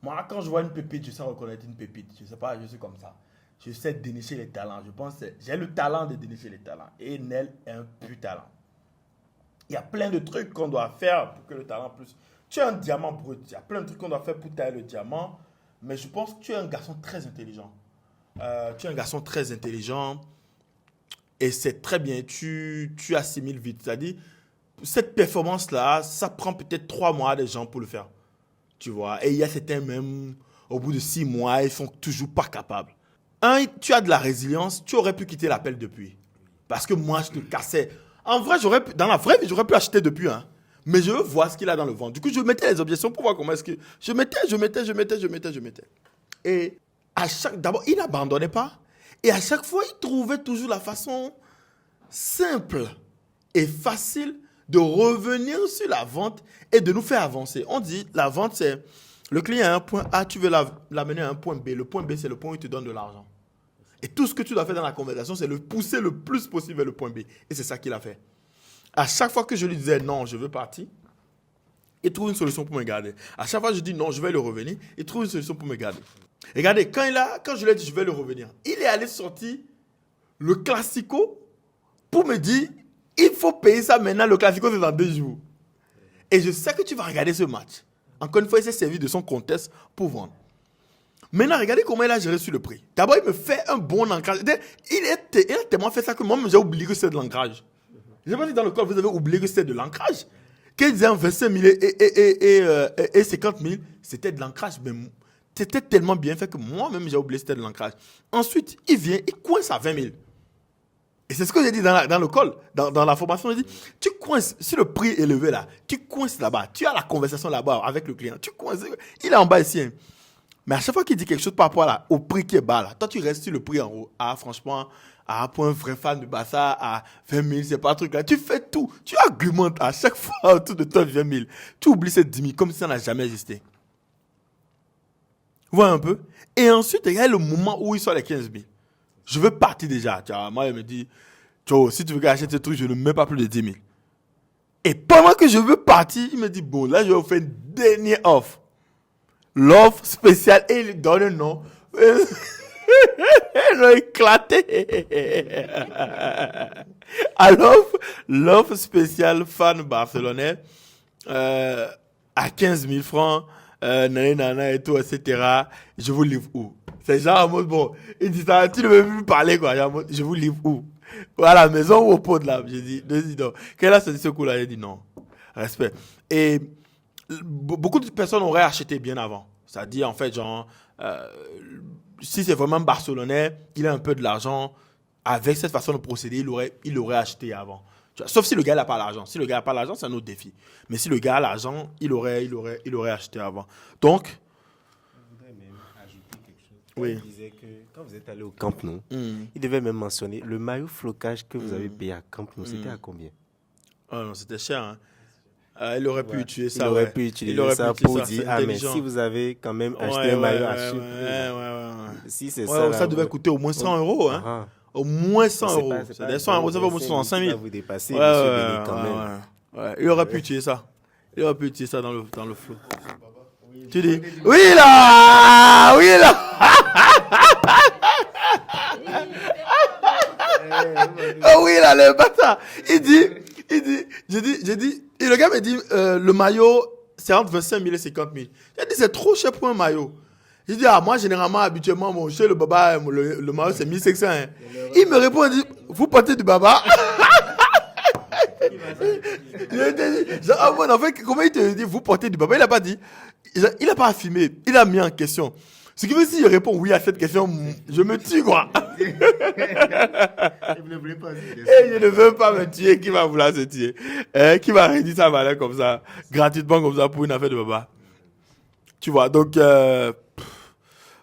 Moi, quand je vois une pépite, je sais reconnaître une pépite. Je ne sais pas, je suis comme ça. Je sais dénicher les talents. Je pense que j'ai le talent de dénicher les talents. Et Nel est un pur talent. Il y a plein de trucs qu'on doit faire pour que le talent plus... Tu es un diamant brut. Il y a plein de trucs qu'on doit faire pour tailler le diamant. Mais je pense que tu es un garçon très intelligent. Et c'est très bien. Tu assimiles vite. C'est-à-dire, cette performance-là, ça prend peut-être 3 mois des gens pour le faire. Tu vois. Et il y a certains même, au bout de 6 mois, ils ne sont toujours pas capables. Tu as de la résilience. Tu aurais pu quitter l'appel depuis. Parce que moi, je te cassais... En vrai, dans la vraie vie, j'aurais pu acheter depuis. Hein. Mais je veux voir ce qu'il a dans le ventre. Du coup, je mettais les objections pour voir comment est-ce que... Je mettais. Et d'abord, il n'abandonnait pas. Et à chaque fois, il trouvait toujours la façon simple et facile de revenir sur la vente et de nous faire avancer. On dit, la vente, c'est... Le client a un point A, tu veux l'amener à un point B. Le point B, c'est le point où il te donne de l'argent. Et tout ce que tu dois faire dans la conversation, c'est le pousser le plus possible vers le point B. Et c'est ça qu'il a fait. À chaque fois que je lui disais non, je veux partir, il trouve une solution pour me garder. À chaque fois que je dis non, je vais le revenir, il trouve une solution pour me garder. Et regardez, quand je lui ai dit je vais le revenir, il est allé sortir le Classico pour me dire il faut payer ça maintenant. Le Classico, c'est dans 2 jours. Et je sais que tu vas regarder ce match. Encore une fois, il s'est servi de son contest pour vendre. Maintenant, regardez comment il a géré sur le prix. D'abord, il me fait un bon ancrage. Il a tellement fait ça que moi-même, j'ai oublié que c'était de l'ancrage. Je ne sais pas si dans le code, vous avez oublié que c'était de l'ancrage. Qu'il disait 25 000 et 50 000, c'était de l'ancrage. Mais c'était tellement bien fait que moi-même, j'ai oublié que c'était de l'ancrage. Ensuite, il vient, il coince à 20 000. Et c'est ce que j'ai dit dans le call, dans la formation. Il dit, tu coinces, si le prix est élevé là, tu coinces là-bas. Tu as la conversation là-bas avec le client. Tu coinces, il est en bas ici. Hein. Mais à chaque fois qu'il dit quelque chose par rapport au prix qui est bas, là, toi, tu restes sur le prix en haut. Ah, franchement, pour un vrai fan de Barça, à 20 000, c'est pas un truc là. Tu fais tout. Tu argumentes à chaque fois autour de toi 20 000. Tu oublies cette 10 000 comme si ça n'a jamais existé. Vous voyez un peu? Et ensuite, il y a le moment où il sort les 15 000. Je veux partir déjà. Tu vois, moi, il me dit, si tu veux que j'achète ce truc, je ne mets pas plus de 10 000. Et pendant que je veux partir, il me dit, bon, là, je vais vous faire une dernière offre. L'offre spéciale, et il donne un nom. Il a éclaté. Alors, l'offre spéciale fan barcelonais à 15 000 francs, nanana et tout, etc. Je vous livre où? C'est genre en mode, bon, il dit ça, tu ne veux plus parler, quoi. Je vous livre où? À la maison ou au pot de lave? J'ai dit, non. Quel a dit ce coup-là? Il dit non. Respect. Et beaucoup de personnes auraient acheté bien avant. C'est-à-dire, en fait, genre, si c'est vraiment barcelonais, il a un peu de l'argent. Avec cette façon de procéder, il aurait acheté avant. Tu vois, sauf si le gars n'a pas l'argent. Si le gars n'a pas l'argent, c'est un autre défi. Mais si le gars a l'argent, il aurait acheté avant. Donc... Je voudrais même ajouter quelque chose. Oui. Il disait que quand vous êtes allé au Camp Nou, il devait même mentionner le maillot flocage que vous avez payé à Camp Nou. C'était à combien? Oh non, c'était cher, hein. Il aurait pu utiliser ça. Il aurait pu utiliser ça pour dire, ah, mais si vous avez quand même acheté un maillot à chiffre, si c'est ça. Ça devait coûter au moins 100 €. Hein. Au moins 100 €. C'est des 100 €, ça va au moins 65 000. Vous dépassez, monsieur Béni, quand même. Ouais. Il aurait pu utiliser ça. Il aurait pu utiliser ça dans le flow. Tu dis, oui là. Oh oui là, le bâtard. Il dit, le gars me dit, le maillot, c'est entre 25 000 et 50 000. J'ai dit, c'est trop cher pour un maillot. J'ai dit, moi, généralement, habituellement, chez le baba, le maillot, c'est 1500. Hein. Il me répond, il dit, vous portez du baba? En fait, comment il te dit, vous portez du baba? Il n'a pas dit, il n'a pas affirmé, il a mis en question. Ce qui veut dire, si je réponds oui à cette question, je me tue, quoi. Vous ne voulez pas dire. Et je ne veux pas me tuer, qui va vouloir se tuer? Qui va réduire sa valeur comme ça, gratuitement comme ça, pour une affaire de baba? Tu vois, donc,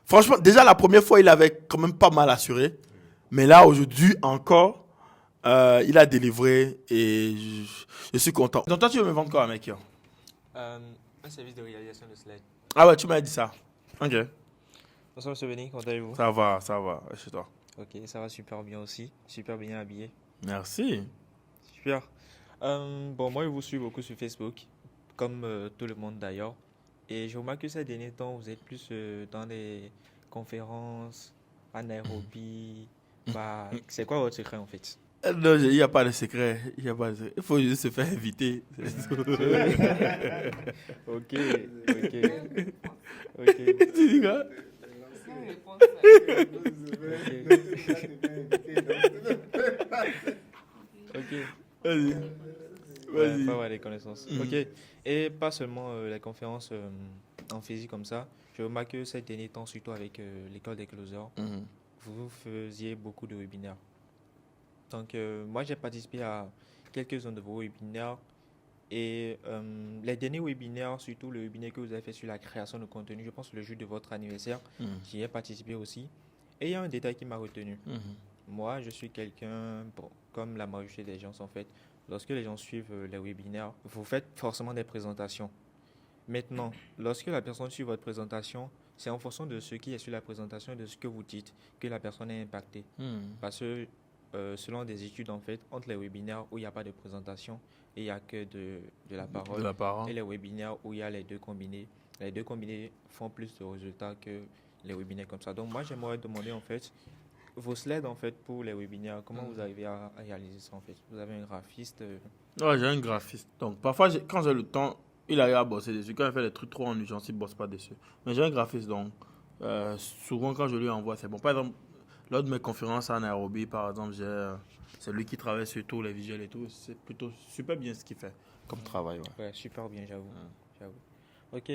franchement, déjà la première fois, il avait quand même pas mal assuré. Mais là, aujourd'hui, encore, il a délivré et je suis content. Donc, toi, tu veux me vendre quoi, mec? Un service de réalisation de slide. Ah ouais, tu m'as dit ça. Ok. Bonsoir, monsieur Benny, comment allez-vous? Ça va, chez toi. Ok, ça va super bien aussi. Super bien habillé. Merci. Super. Bon, moi, je vous suis beaucoup sur Facebook, comme tout le monde d'ailleurs. Et je remarque que ces derniers temps, vous êtes plus dans des conférences, en Nairobi. Bah, c'est quoi votre secret en fait? Non, il n'y a pas de secret. Il faut juste se faire inviter. Ok. Tu dis quoi? Ok. Vas-y. Ouais, pas avoir les connaissances. Ok. Et pas seulement les conférences en physique comme ça. Je remarque que ces derniers temps, surtout avec l'école des closers, vous faisiez beaucoup de webinaires. Donc, moi, j'ai participé à quelques-uns de vos webinaires. Et les derniers webinaires, surtout le webinaire que vous avez fait sur la création de contenu, je pense le jour de votre anniversaire, j'y ai participé aussi. Et il y a un détail qui m'a retenu. Moi, je suis quelqu'un, bon, comme la majorité des gens en fait, lorsque les gens suivent les webinaires, vous faites forcément des présentations. Maintenant, lorsque la personne suit votre présentation, c'est en fonction de ce qui est sur la présentation et de ce que vous dites que la personne est impactée. Parce que selon des études, en fait, entre les webinaires où il n'y a pas de présentation et il n'y a que de la parole, et les webinaires où il y a les deux combinés font plus de résultats que les webinaires comme ça. Donc, moi, j'aimerais demander, en fait, vos slides, en fait, pour les webinaires, comment vous arrivez à réaliser ça, en fait? Vous avez un graphiste Ouais, j'ai un graphiste. Donc, parfois, quand j'ai le temps, il arrive à bosser dessus. Quand il fait des trucs trop en urgence, il ne bosse pas dessus. Mais j'ai un graphiste, donc, souvent, quand je lui envoie, c'est bon. Par exemple, lors de mes conférences à Nairobi, par exemple, c'est lui qui travaille sur tous les visuels et tout. C'est plutôt super bien ce qu'il fait comme travail. Ouais, super bien, j'avoue. Ok,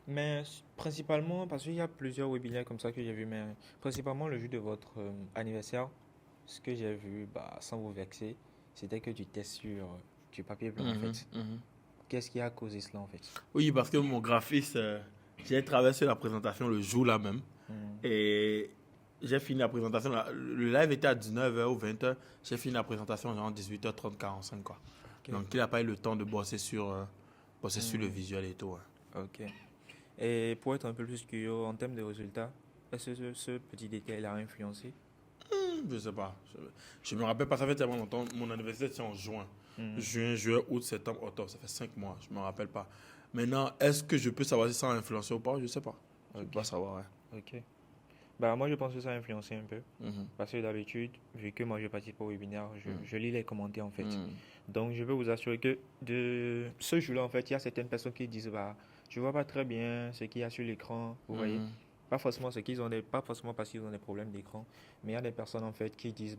mais principalement, parce qu'il y a plusieurs webinaires comme ça que j'ai vu, mais principalement le jour de votre anniversaire, ce que j'ai vu, sans vous vexer, c'était que tu étais sur du papier blanc en fait. Qu'est-ce qui a causé cela en fait? Oui, parce que mon graphiste, j'ai travaillé sur la présentation le jour là même. Et j'ai fini la présentation. Le live était à 19h ou 20h. J'ai fini la présentation genre 18h30, 45 quoi. Okay. Donc il n'a pas eu le temps de bosser sur le visuel et tout. Ouais. Ok. Et pour être un peu plus curieux en termes de résultats, est-ce que ce petit détail a influencé? Je ne sais pas. Je me rappelle pas, ça fait tellement longtemps. Mon anniversaire c'est en juin. Juin, juillet, août, septembre, octobre. Ça fait 5 mois. Je ne me rappelle pas. Maintenant, est-ce que je peux savoir si ça a influencé ou pas? Je ne sais pas. Je ne peux pas savoir. Ouais. Ok. Moi, je pense que ça a influencé un peu. Parce que d'habitude, vu que moi, je participe au webinaire, je lis les commentaires, en fait. Donc, je veux vous assurer que de ce jour-là, en fait, il y a certaines personnes qui disent, je ne vois pas très bien ce qu'il y a sur l'écran, vous voyez. Pas forcément pas forcément parce qu'ils ont des problèmes d'écran, mais il y a des personnes, en fait, qui disent,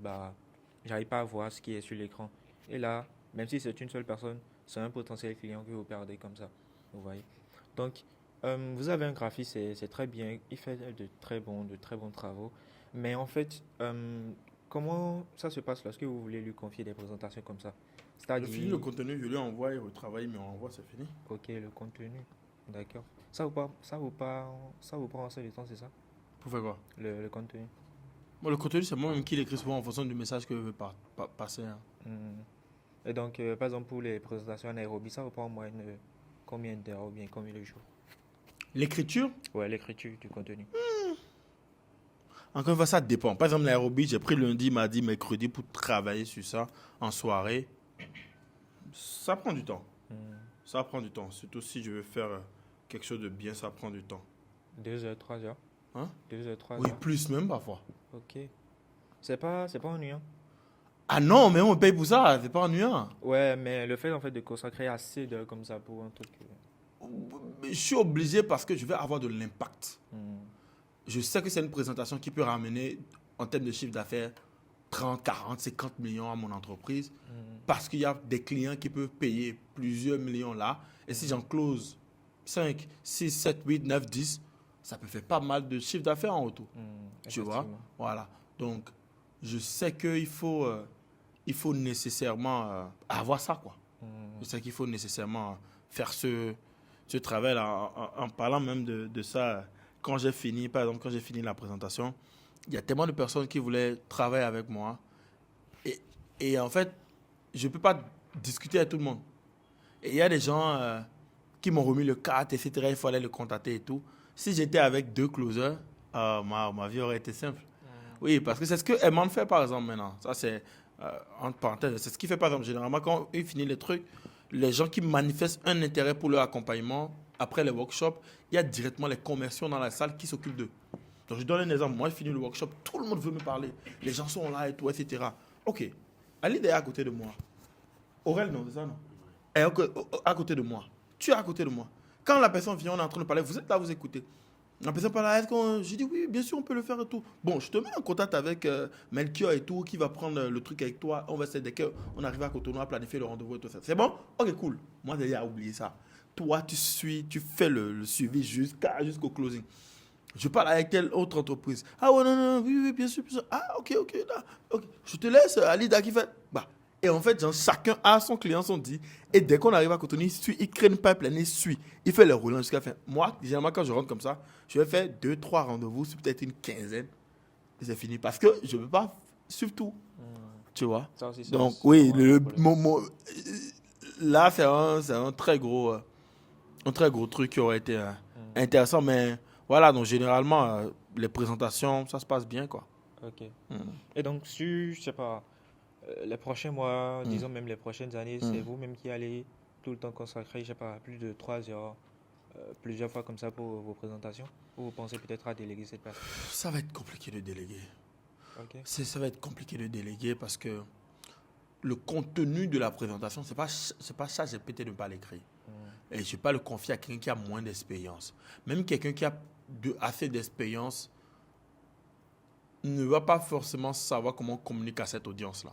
j'arrive pas à voir ce qui est sur l'écran. Et là, même si c'est une seule personne, c'est un potentiel client que vous perdez comme ça, vous voyez. Donc, vous avez un graphiste, c'est très bien, il fait de très bons travaux. Mais en fait, comment ça se passe lorsque vous voulez lui confier des présentations comme ça? Je finis le contenu, je lui envoie, il retravaille, mais on envoie, c'est fini. Ok, le contenu, d'accord. Ça vous prend assez de temps, c'est ça? Pour faire quoi? Le contenu. Bon, le contenu, c'est moi-même qui l'écris souvent en fonction du message que je veux passer. Hein. Et donc, par exemple, pour les présentations à Nairobi, ça vous prend en moyenne combien d'heures ou bien combien de jours? L'écriture? Ouais, l'écriture du contenu. Encore une fois, ça dépend. Par exemple, Nairobi, j'ai pris lundi, mardi, mercredi pour travailler sur ça en soirée. Ça prend du temps. Ça prend du temps. Surtout si je veux faire quelque chose de bien, ça prend du temps. 2 heures, 3 heures? Hein? 2 heures, 3 heures? Oui, plus même parfois. Ok. C'est pas ennuyant? Ah non, mais on me paye pour ça, c'est pas ennuyant. Ouais, mais le fait en fait de consacrer assez d'heures comme ça pour un truc. Je suis obligé parce que je vais avoir de l'impact. Je sais que c'est une présentation qui peut ramener, en termes de chiffre d'affaires, 30, 40, 50 millions à mon entreprise. Parce qu'il y a des clients qui peuvent payer plusieurs millions là. Et si j'en close 5, 6, 7, 8, 9, 10, ça peut faire pas mal de chiffre d'affaires en retour. Tu vois? Voilà. Donc, je sais qu'il faut, il faut nécessairement avoir ça, quoi. Je sais qu'il faut nécessairement faire ce travail-là. En parlant même de ça, quand j'ai fini, par exemple, quand j'ai fini la présentation, il y a tellement de personnes qui voulaient travailler avec moi. Et en fait, je ne peux pas discuter avec tout le monde. Et il y a des gens qui m'ont remis le cadre, etc. Il fallait le contacter et tout. Si j'étais avec 2 closers, ma vie aurait été simple. Oui, parce que c'est ce que Eman fait, par exemple, maintenant. Ça, c'est, entre parenthèses, c'est ce qu'il fait, par exemple. Généralement, quand il finit les trucs, les gens qui manifestent un intérêt pour leur accompagnement, après les workshops, il y a directement les commerciaux dans la salle qui s'occupent d'eux. Donc, je donne un exemple. Moi, je finis le workshop, tout le monde veut me parler. Les gens sont là et tout, etc. OK. Alid est à côté de moi. Aurel, non, c'est ça, non? Et à côté de moi. Tu es à côté de moi. Quand la personne vient, on est en train de parler, vous êtes là, vous écoutez. La personne parle là, je dis oui, bien sûr, on peut le faire et tout. Bon, je te mets en contact avec Melchior et tout, qui va prendre le truc avec toi. On va essayer, dès qu'on arrive à Cotonou, à planifier le rendez-vous et tout ça. C'est bon? Ok, cool. Moi, j'ai oublié ça. Toi, tu fais le suivi jusqu'au closing. Je parle avec telle autre entreprise. Ah ouais, non, oui, bien sûr. Ah, ok, là, ok. Je te laisse, Alida qui fait. Bah. Et en fait, genre, chacun a son client, son dit. Et dès qu'on arrive à Cotonou, il crée une pipeline, il suit. Il fait les roulants jusqu'à la fin. Moi, généralement, quand je rentre comme ça, je vais faire 2-3 rendez-vous, c'est peut-être une quinzaine. Et c'est fini. Parce que je ne peux pas suivre tout. Tu vois? Ça aussi, donc, oui, là, c'est un très gros truc qui aurait été intéressant. Mais voilà, donc généralement, les présentations, ça se passe bien, quoi. Ok. Et donc, je sais pas, les prochains mois, disons même les prochaines années, c'est vous-même qui allez tout le temps consacrer, je sais pas, plus de 3 heures, plusieurs fois comme ça pour vos présentations? Ou vous pensez peut-être à déléguer cette personne? Ça va être compliqué de déléguer. Okay. Ça va être compliqué de déléguer parce que le contenu de la présentation, c'est pas ChatGPT de ne pas l'écrire. Et je ne vais pas le confier à quelqu'un qui a moins d'expérience. Même quelqu'un qui a assez d'expérience ne va pas forcément savoir comment communiquer à cette audience-là.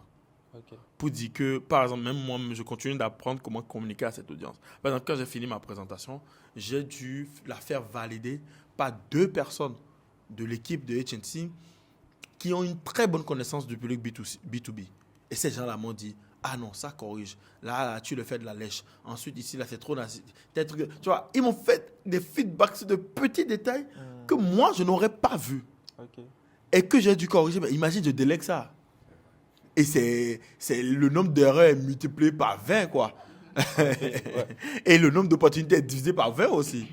Okay. Pour dire que, par exemple, même moi, je continue d'apprendre comment communiquer à cette audience. Par exemple, quand j'ai fini ma présentation, j'ai dû la faire valider par 2 personnes de l'équipe de HNC qui ont une très bonne connaissance du public B2B. Et ces gens-là m'ont dit, ah non, ça corrige. Là, tu le fais de la lèche. Ensuite, ici, là, c'est trop... Tu vois, ils m'ont fait des feedbacks sur de petits détails que moi, je n'aurais pas vus. Okay. Et que j'ai dû corriger. Mais imagine, je délègue ça. Et c'est le nombre d'erreurs est multiplié par 20, quoi. Ouais. Et le nombre d'opportunités est divisé par 20 aussi.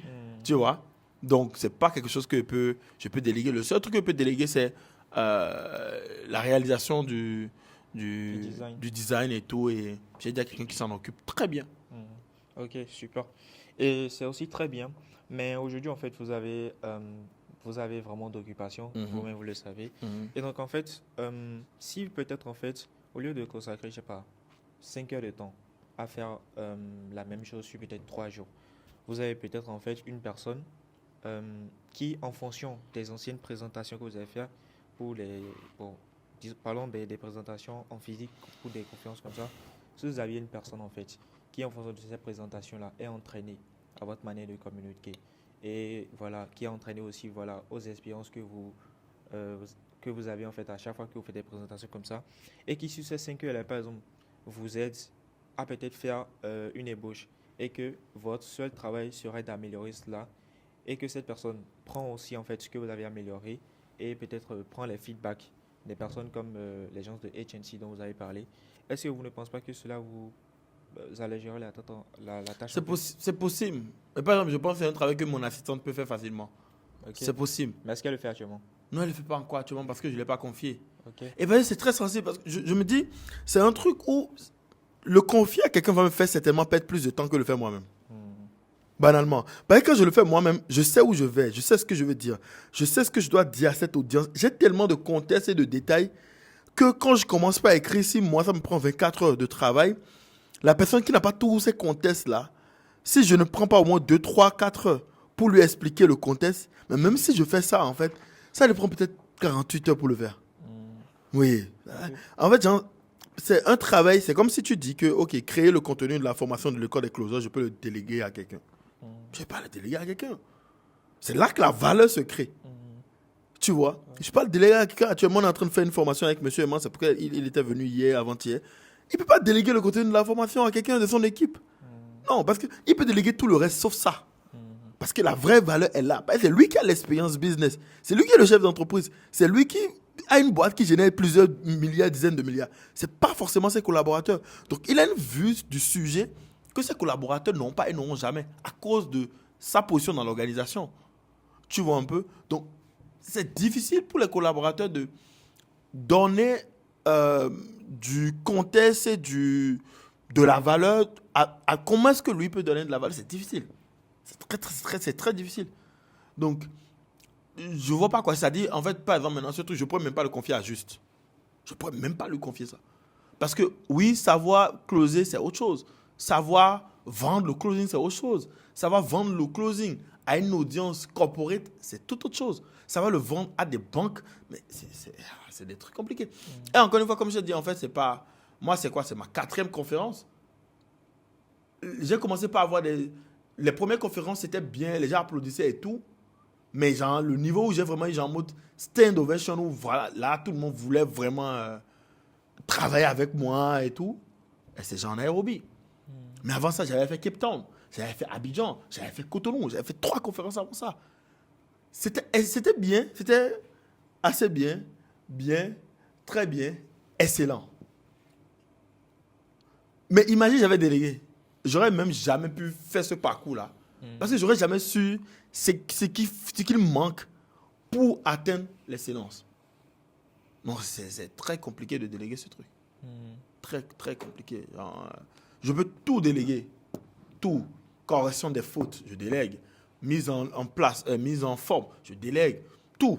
Tu vois? Donc, ce n'est pas quelque chose que je peux déléguer. Le seul truc que je peux déléguer, c'est la réalisation du design et tout. Et j'ai dit à quelqu'un qui s'en occupe très bien. Ok, super. Et c'est aussi très bien. Mais aujourd'hui, en fait, vous avez vraiment d'occupation, vous-même vous le savez. Et donc, en fait, si peut-être, en fait, au lieu de consacrer, je sais pas, 5 heures de temps à faire la même chose sur peut-être 3 jours, vous avez peut-être, en fait, une personne qui, en fonction des anciennes présentations que vous avez faites, parlons des présentations en physique ou des conférences comme ça, si vous aviez une personne, en fait, qui, en fonction de ces présentations-là, est entraînée à votre manière de communiquer, et voilà, qui a entraîné aussi voilà, aux expériences que vous avez en fait à chaque fois que vous faites des présentations comme ça, et qui sur ces 5 heures là, par exemple, vous aide à peut-être faire une ébauche, et que votre seul travail serait d'améliorer cela, et que cette personne prend aussi en fait ce que vous avez amélioré, et peut-être prend les feedbacks des personnes comme les gens de HNC dont vous avez parlé. Est-ce que vous ne pensez pas que cela vous allégerait la tâche? C'est possible. Mais par exemple, je pense que c'est un travail que mon assistante peut faire facilement. Okay. C'est possible. Mais est-ce qu'elle le fait actuellement? Non, elle ne le fait pas encore actuellement parce que je ne l'ai pas confié. Okay. Et bien, c'est très sensible parce que je me dis, c'est un truc où le confier à quelqu'un va me faire certainement perdre plus de temps que le faire moi-même. Banalement. Parce que quand je le fais moi-même, je sais où je vais, je sais ce que je veux dire, je sais ce que je dois dire à cette audience. J'ai tellement de contexte et de détails que quand je commence pas à écrire, si moi, ça me prend 24 heures de travail, la personne qui n'a pas tous ces contextes-là, si je ne prends pas au moins 2, 3, 4 heures pour lui expliquer le contexte, mais même si je fais ça, en fait, ça lui prend peut-être 48 heures pour le faire. Oui. En fait, genre, c'est un travail, c'est comme si tu dis que, OK, créer le contenu de la formation de l'école des closers, je peux le déléguer à quelqu'un. Je ne vais pas le déléguer à quelqu'un. C'est là que la valeur se crée. Tu vois, je ne suis pas le délégué à quelqu'un. Actuellement, on est en train de faire une formation avec M. Eman, c'est pourquoi il était venu hier, avant-hier. Il ne peut pas déléguer le contenu de la formation à quelqu'un de son équipe. Non, parce qu'il peut déléguer tout le reste sauf ça. Parce que la vraie valeur est là. C'est lui qui a l'expérience business. C'est lui qui est le chef d'entreprise. C'est lui qui a une boîte qui génère plusieurs milliards, dizaines de milliards. Ce n'est pas forcément ses collaborateurs. Donc, il a une vue du sujet que ses collaborateurs n'ont pas et n'auront jamais à cause de sa position dans l'organisation. Tu vois un peu? Donc, c'est difficile pour les collaborateurs de donner du contexte et de la valeur à comment est-ce que lui peut donner de la valeur. C'est difficile. C'est très difficile. Donc, je ne vois pas quoi ça dit. En fait, par exemple, maintenant, ce truc, je ne pourrais même pas le confier à Juste. Je ne pourrais même pas lui confier ça. Parce que, oui, savoir closer, c'est autre chose. Savoir vendre le closing, c'est autre chose. Savoir vendre le closing à une audience corporate, c'est toute autre chose. Savoir le vendre à des banques, mais c'est des trucs compliqués. Et encore une fois, comme je te dis, en fait, c'est pas... Moi, c'est quoi? C'est ma 4e conférence. J'ai commencé par avoir les premières conférences, c'était bien, les gens applaudissaient et tout. Mais genre, le niveau où j'ai vraiment eu genre mode stand ovation, où voilà, là, tout le monde voulait vraiment travailler avec moi et tout. Et c'est genre en Nairobi. Mais avant ça, j'avais fait Cape Town, j'avais fait Abidjan, j'avais fait Cotonou, j'avais fait 3 conférences avant ça. C'était bien, c'était assez bien, très bien, excellent. Mais imagine, j'avais délégué. J'aurais même jamais pu faire ce parcours-là. Parce que j'aurais jamais su ce qu'il manque pour atteindre l'excellence. Donc, c'est très compliqué de déléguer ce truc. Très, très compliqué. Genre, je peux tout déléguer. Tout. Correction des fautes, je délègue. Mise en place, mise en forme, je délègue. Tout.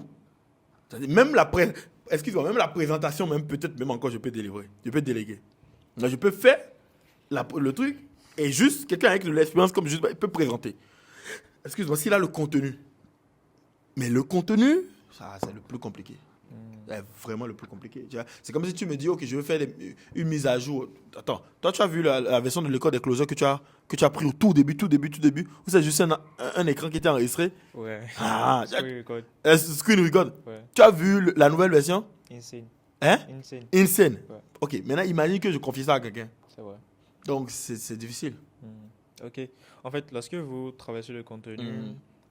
C'est-à-dire, même la présentation, même peut-être même encore, je peux délivrer. Je peux déléguer. Donc, je peux faire le truc et juste quelqu'un avec de l'expérience comme juste, il peut présenter. Excuse-moi, s'il a le contenu. Mais le contenu, ça, c'est le plus compliqué. C'est vraiment le plus compliqué. C'est comme si tu me dis, OK, je veux faire une mise à jour. Attends, toi, tu as vu la version de l'école des closers que tu as pris au tout début, ou c'est juste un écran qui était enregistré? Ouais. Ah, Screen record. Screen record. Ouais. Tu as vu la nouvelle version? Insane. Hein? Insane. Ouais. Ouais. OK, maintenant, imagine que je confie ça à quelqu'un. C'est vrai. Donc, c'est difficile. OK. En fait, lorsque vous travaillez sur le contenu,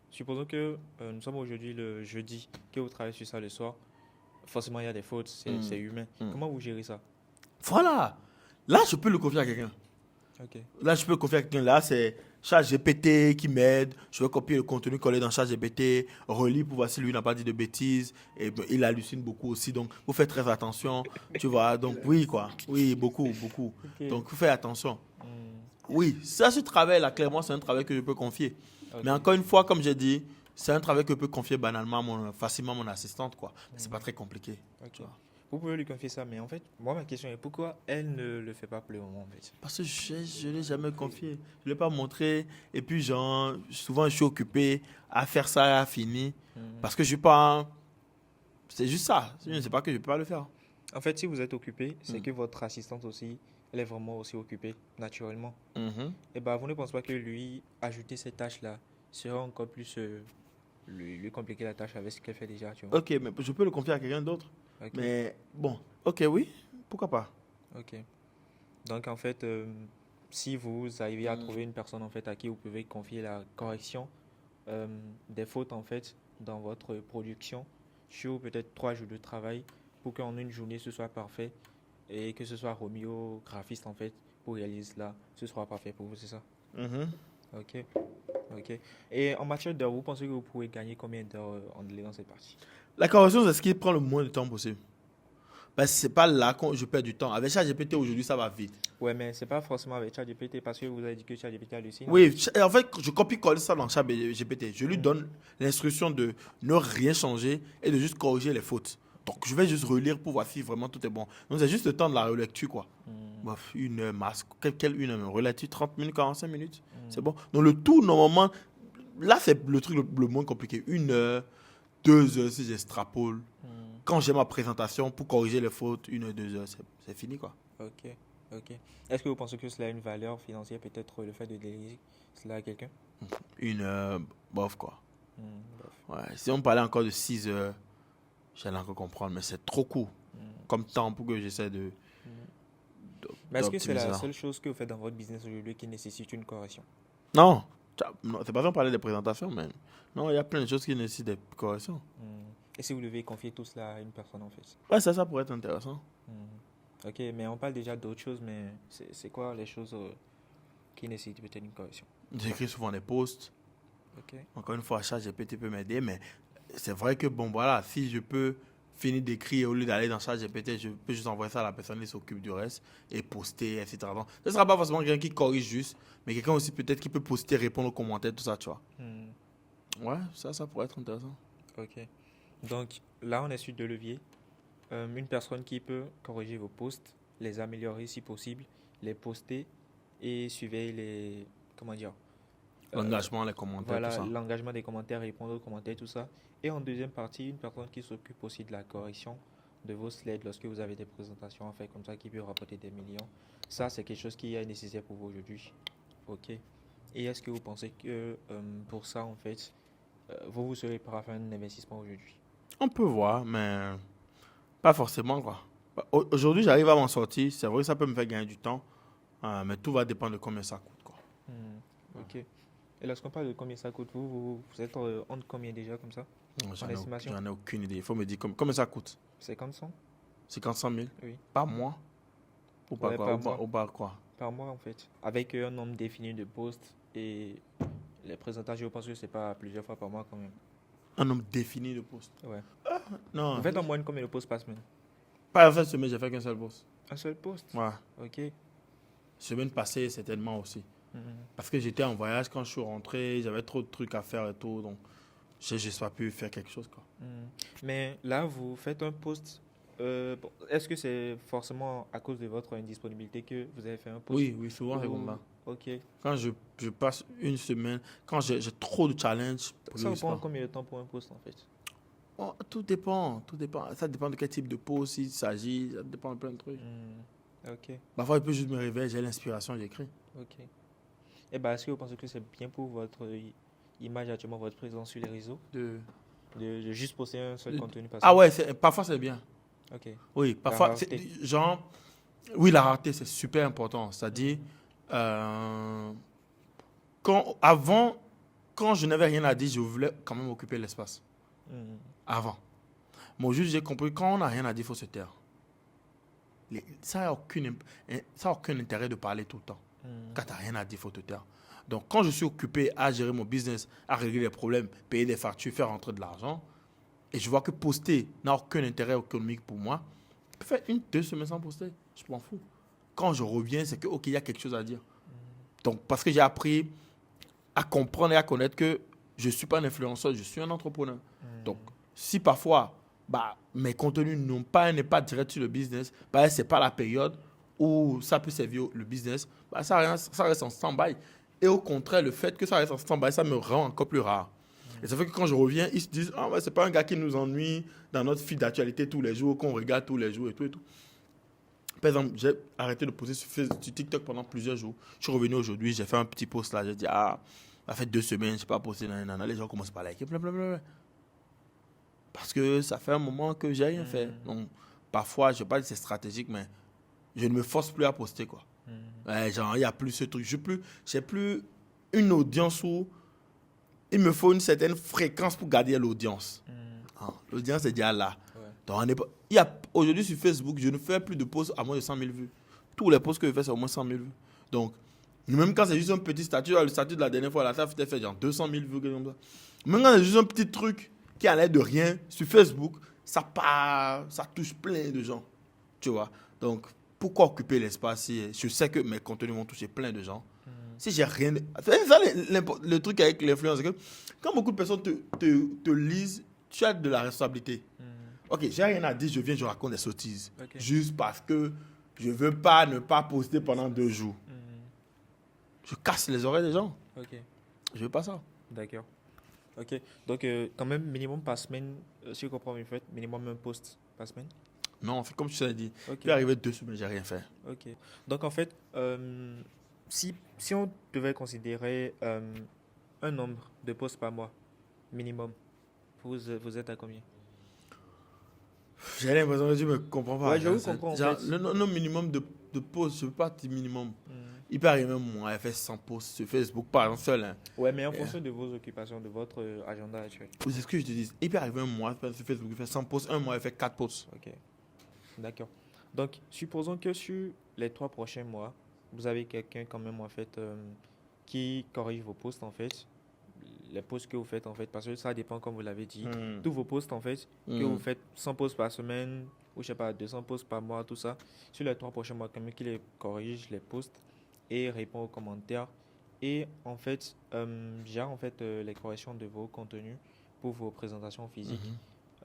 supposons que nous sommes aujourd'hui le jeudi, que vous travaillez sur ça le soir, forcément, il y a des fautes, c'est humain. Comment vous gérez ça? Voilà. Là, je peux le confier à quelqu'un. OK. Là, je peux le confier à quelqu'un. Là, c'est ChatGPT qui m'aide. Je vais copier le contenu, coller dans ChatGPT, relire pour voir si lui n'a pas dit de bêtises. Et il hallucine beaucoup aussi. Donc, vous faites très attention. Tu vois. Donc, oui, quoi. Oui, beaucoup. Okay. Donc, vous faites attention. Oui, ça, ce travail-là, clairement, c'est un travail que je peux confier. Okay. Mais encore une fois, comme j'ai dit, c'est un travail que je peux confier banalement, facinement à mon assistante, quoi. C'est pas très compliqué. Okay. Vous pouvez lui confier ça, mais en fait, moi, ma question est pourquoi elle ne le fait pas pour le moment, en fait? Parce que je ne l'ai jamais confié. Je ne l'ai pas montré. Et puis, genre, souvent, je suis occupé à faire ça, à finir. Parce que je ne suis pas... C'est juste ça. Je ne sais pas que je ne peux pas le faire. En fait, si vous êtes occupé, c'est que votre assistante aussi, elle est vraiment aussi occupée, naturellement. Et bien, vous ne pensez pas que lui, ajouter ces tâches-là, serait encore plus... lui compliquer la tâche avec ce qu'elle fait déjà, tu vois? Ok, mais je peux le confier à quelqu'un d'autre. Okay. Mais bon, ok, oui, pourquoi pas. Ok. Donc, en fait, si vous arrivez à trouver une personne en fait, à qui vous pouvez confier la correction des fautes en fait, dans votre production sur peut-être 3 jours de travail pour qu'en une journée, ce soit parfait et que ce soit remis au graphiste en fait, pour réaliser cela, ce sera parfait pour vous, c'est ça? Ok. Et en matière d'heures, vous pensez que vous pouvez gagner combien d'heures en déléguant cette partie? La correction, c'est ce qui prend le moins de temps possible. Parce que ce n'est pas là que je perds du temps. Avec ChatGPT, aujourd'hui, ça va vite. Ouais, mais ce n'est pas forcément avec ChatGPT parce que vous avez dit que ChatGPT hallucine. Oui, en fait, je copie-colle ça dans ChatGPT. Je lui donne l'instruction de ne rien changer et de juste corriger les fautes. Donc, je vais juste relire pour voir si vraiment tout est bon. Donc, c'est juste le temps de la relecture, quoi. Bref, 1 heure masse. Quelle 1 heure? Relecture, 30 minutes, 45 minutes. C'est bon. Donc, le tout, normalement, là, c'est le truc le moins compliqué. 1 heure, 2 heures si j'extrapole. Quand j'ai ma présentation pour corriger les fautes, 1 heure, 2 heures, c'est fini, quoi. Ok. Est-ce que vous pensez que cela a une valeur financière, peut-être le fait de déléguer cela à quelqu'un? 1 heure, bof, quoi. Bof. Ouais, si on parlait encore de 6 heures, j'allais encore comprendre, mais c'est trop court comme temps pour que j'essaie de. Mais est-ce que c'est la d'optimiser ça. seule chose que vous faites dans votre business aujourd'hui qui nécessite une correction? Non, c'est pas ça, on parlait des présentations, mais non, il y a plein de choses qui nécessitent des corrections. Et si vous devez confier tout cela à une personne, en fait? Ouais, ça pourrait être intéressant. Ok, mais on parle déjà d'autres choses, mais c'est quoi les choses qui nécessitent peut-être une correction? J'écris souvent des posts. Ok. Encore une fois, ChatGPT peut m'aider, mais c'est vrai que, bon, voilà, si je peux finir d'écrire au lieu d'aller dans ChatGPT, je peux juste envoyer ça à la personne qui s'occupe du reste et poster, etc. Donc, ce ne sera pas forcément quelqu'un qui corrige juste, mais quelqu'un aussi peut-être qui peut poster, répondre aux commentaires, tout ça, tu vois. Ouais, ça pourrait être intéressant. Ok. Donc là, on est sur 2 leviers. Une personne qui peut corriger vos posts, les améliorer si possible, les poster et suivre les... Comment dire? L'engagement, les commentaires, Voilà, tout ça. l'engagement des commentaires, répondre aux commentaires, tout ça. Et en deuxième partie, une personne qui s'occupe aussi de la correction de vos slides lorsque vous avez des présentations en fait comme ça qui peut rapporter des millions. Ça, c'est quelque chose qui est nécessaire pour vous aujourd'hui. Ok. Et est-ce que vous pensez que pour ça, en fait, vous serez prêt à faire un investissement aujourd'hui? On peut voir, mais pas forcément, quoi. Aujourd'hui, j'arrive à m'en sortir. C'est vrai que ça peut me faire gagner du temps, mais tout va dépendre de combien ça coûte, quoi. Ok. Et lorsqu'on parle de combien ça coûte, vous êtes entre combien déjà comme ça? J'en ai aucune idée. Il faut me dire combien ça coûte. 50, 100? 50 000 Oui. Par mois? Ou par Ouais, quoi? par mois. Ou par quoi? Par mois en fait. Avec un nombre défini de postes et les présentations, je pense que c'est pas plusieurs fois par mois quand même. Un nombre défini de postes? Ouais. Non. Vous faites en moyenne combien de postes par semaine? Pas cette semaine, j'ai fait qu'un seul poste. Un seul poste? Ouais. Ok. Semaine passée, certainement aussi. Parce que j'étais en voyage, quand je suis rentré, j'avais trop de trucs à faire et tout, donc j'ai pas pu faire quelque chose, quoi. Mais là, vous faites un post. Est-ce que c'est forcément à cause de votre indisponibilité que vous avez fait un post? Oui, souvent c'est comme ça. Ok. Quand je passe une semaine, quand j'ai trop de challenges, Ça vous prend combien de temps pour un post en fait? Oh, tout dépend. Ça dépend de quel type de post il s'agit, ça dépend de plein de trucs. Ok. Parfois, il peut juste me réveiller, j'ai l'inspiration, j'écris. Ok. Et est-ce que vous pensez que c'est bien pour votre image actuellement, votre présence sur les réseaux, de juste poster un seul contenu par Ah ouais, parfois c'est bien. Ok. Oui, parfois, oui, la rareté, c'est super important. C'est-à-dire, quand je n'avais rien à dire, je voulais quand même occuper l'espace. Avant. Mais aujourd'hui, j'ai compris quand on n'a rien à dire, il faut se taire. Ça n'a aucun intérêt de parler tout le temps. Quand tu n'as rien à dire, il faut te taire. Donc, quand je suis occupé à gérer mon business, à régler les problèmes, payer des factures, faire rentrer de l'argent, et je vois que poster n'a aucun intérêt économique pour moi, je peux faire 1-2 semaines sans poster. Je m'en fous. Quand je reviens, c'est que, OK, il y a quelque chose à dire. Donc, parce que j'ai appris à comprendre et à connaître que je ne suis pas un influenceur, je suis un entrepreneur. Donc, si parfois, mes contenus n'ont pas un impact direct sur le business, ce n'est pas la période où ça peut servir le business, ça reste en stand-by. Et au contraire, le fait que ça reste en stand-by, ça me rend encore plus rare. Et ça fait que quand je reviens, ils se disent « Ah ouais, c'est pas un gars qui nous ennuie dans notre feed d'actualité tous les jours, qu'on regarde tous les jours et tout et tout. » Par exemple, j'ai arrêté de poster sur TikTok pendant plusieurs jours. Je suis revenu aujourd'hui, j'ai fait un petit post là, j'ai dit « Ah, ça fait 2 semaines, je n'ai pas posté, les gens commencent par liker, blablabla. » Parce que ça fait un moment que j'ai rien fait. Donc, parfois, je ne vais pas dire que c'est stratégique, mais je ne me force plus à poster, quoi. Genre, il n'y a plus ce truc. J'ai plus une audience où il me faut une certaine fréquence pour garder l'audience. L'audience est déjà là. Ouais. Donc, aujourd'hui, sur Facebook, je ne fais plus de posts à moins de 100 000 vues. Tous les posts que je fais, c'est au moins 100 000 vues. Donc, même quand c'est juste un petit statut, le statut de la dernière fois, là, ça fait genre 200 000 vues. Comme ça. Même quand c'est juste un petit truc qui a l'air de rien, sur Facebook, ça touche plein de gens. Tu vois. Donc, pourquoi occuper l'espace si je sais que mes contenus vont toucher plein de gens? Si j'ai rien... C'est ça le truc avec l'influence, c'est que quand beaucoup de personnes te lisent, tu as de la responsabilité. Ok, j'ai rien à dire, je viens, je raconte des sottises. Ok. Juste parce que je veux pas ne pas poster pendant 2 jours. Je casse les oreilles des gens. Ok, Je veux pas ça. d'accord. Ok, donc quand même, minimum par semaine, si je comprends bien, en fait, minimum un post par semaine. Non, c'est comme tu l'as dit. Ok. Il peut arriver 2 semaines, j'ai rien fait. Ok. Donc en fait, si on devait considérer un nombre de posts par mois, minimum, vous êtes à combien? J'ai l'impression que tu me comprends pas. Ouais, je vous C'est- comprends, en genre, fait. le minimum de posts, je veux pas dire minimum. Il peut arriver un mois, il fait 100 posts sur Facebook, pas un seul. Hein. Ouais, mais en fonction de vos occupations, de votre agenda actuel. C'est ce que je te dis. Il peut arriver un mois sur Facebook, il fait 100 posts, un mois, il fait 4 posts. Ok, d'accord. Donc, supposons que sur les 3 prochains mois, vous avez quelqu'un quand même en fait qui corrige vos posts en fait, les posts que vous faites en fait, parce que ça dépend comme vous l'avez dit. Tous vos posts en fait, que vous faites 100 posts par semaine ou je sais pas 200 posts par mois, tout ça. Sur les 3 prochains mois, quelqu'un qui les corrige les posts et répond aux commentaires et en fait gère en fait les corrections de vos contenus pour vos présentations physiques.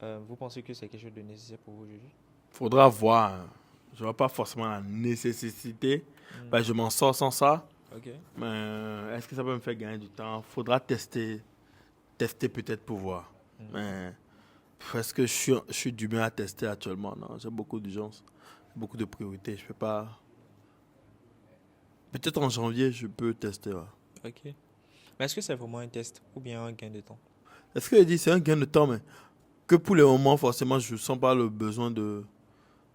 Vous pensez que c'est quelque chose de nécessaire pour vous aujourd'hui? Faudra voir. Je vois pas forcément la nécessité. Ben, je m'en sors sans ça. Ok. Mais est-ce que ça peut me faire gagner du temps? Faudra tester peut-être pour voir. Mais est-ce que je suis du bien à tester actuellement? Non, j'ai beaucoup d'urgence, beaucoup de priorités. Je peux pas. Peut-être en janvier, je peux tester. Ouais. Ok. Mais est-ce que c'est vraiment un test ou bien un gain de temps? Est-ce que je dis c'est un gain de temps, mais que pour le moment, forcément, je ne sens pas le besoin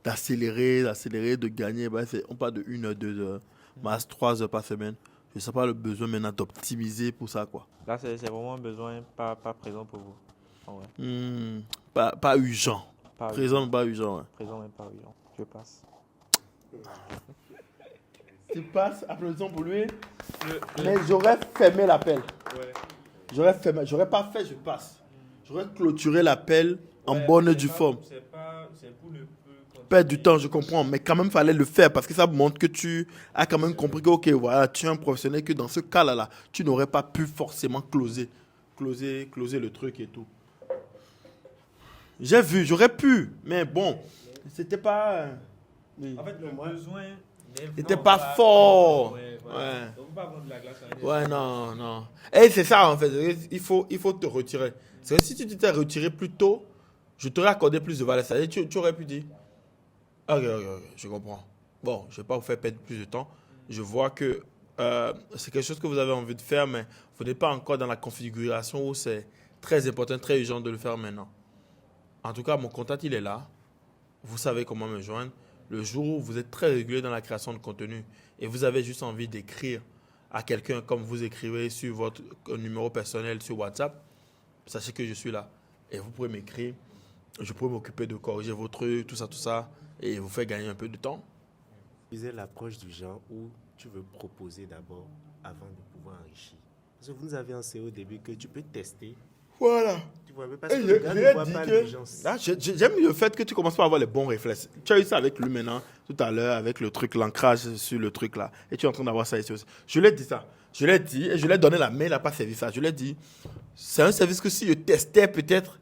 d'accélérer, de gagner. Ben, on parle de 1 heure, 2 heures, max 3 heures par semaine. Je ne sens pas le besoin maintenant d'optimiser pour ça, quoi. Là, c'est vraiment un besoin pas présent pour vous. En vrai. Pas urgent. Pas Présent, mais pas urgent. Ouais. Présent, mais pas urgent. Je passe. Tu passes, applaudissons pour lui. Mais j'aurais fermé l'appel. J'aurais pas fait, je passe. J'aurais clôturé l'appel en bonne et due forme. C'est pour ne plus Perdre du temps, je comprends, mais quand même, fallait le faire parce que ça montre que tu as quand même compris que, ok, voilà, tu es un professionnel, que dans ce cas-là, tu n'aurais pas pu forcément closer le truc et tout. J'ai vu, j'aurais pu, mais bon, c'était pas. En fait, le besoin C'était pas fort. Ouais. Ouais. Donc, pas vendre de la glace. Ouais, non. Et c'est ça, en fait. Il faut te retirer. C'est que si tu t'étais retiré plus tôt, je t'aurais accordé plus de valeur. C'est-à-dire, tu aurais pu dire, ok, je comprends. Bon, je ne vais pas vous faire perdre plus de temps. Je vois que c'est quelque chose que vous avez envie de faire, mais vous n'êtes pas encore dans la configuration où c'est très important, très urgent de le faire maintenant. En tout cas, mon contact, il est là. Vous savez comment me joindre. Le jour où vous êtes très régulier dans la création de contenu et vous avez juste envie d'écrire à quelqu'un comme vous écrivez sur votre numéro personnel sur WhatsApp, sachez que je suis là. Et vous pouvez m'écrire. Je pourrais m'occuper de corriger vos trucs, tout ça, et vous faire gagner un peu de temps. Tu disais l'approche du genre où tu veux proposer d'abord avant de pouvoir enrichir. Parce que vous nous avez enseigné au début que tu peux tester. Voilà. Tu vois, parce que le gars ne voit pas l'urgence. J'aime le fait que tu commences par avoir les bons réflexes. Tu as eu ça avec lui maintenant, tout à l'heure, avec le truc, l'ancrage sur le truc là. Et tu es en train d'avoir ça ici aussi. Je lui ai dit ça. Je l'ai dit et je lui ai donné la main, il n'a pas servi ça. Je lui ai dit, c'est un service que si je testais peut-être,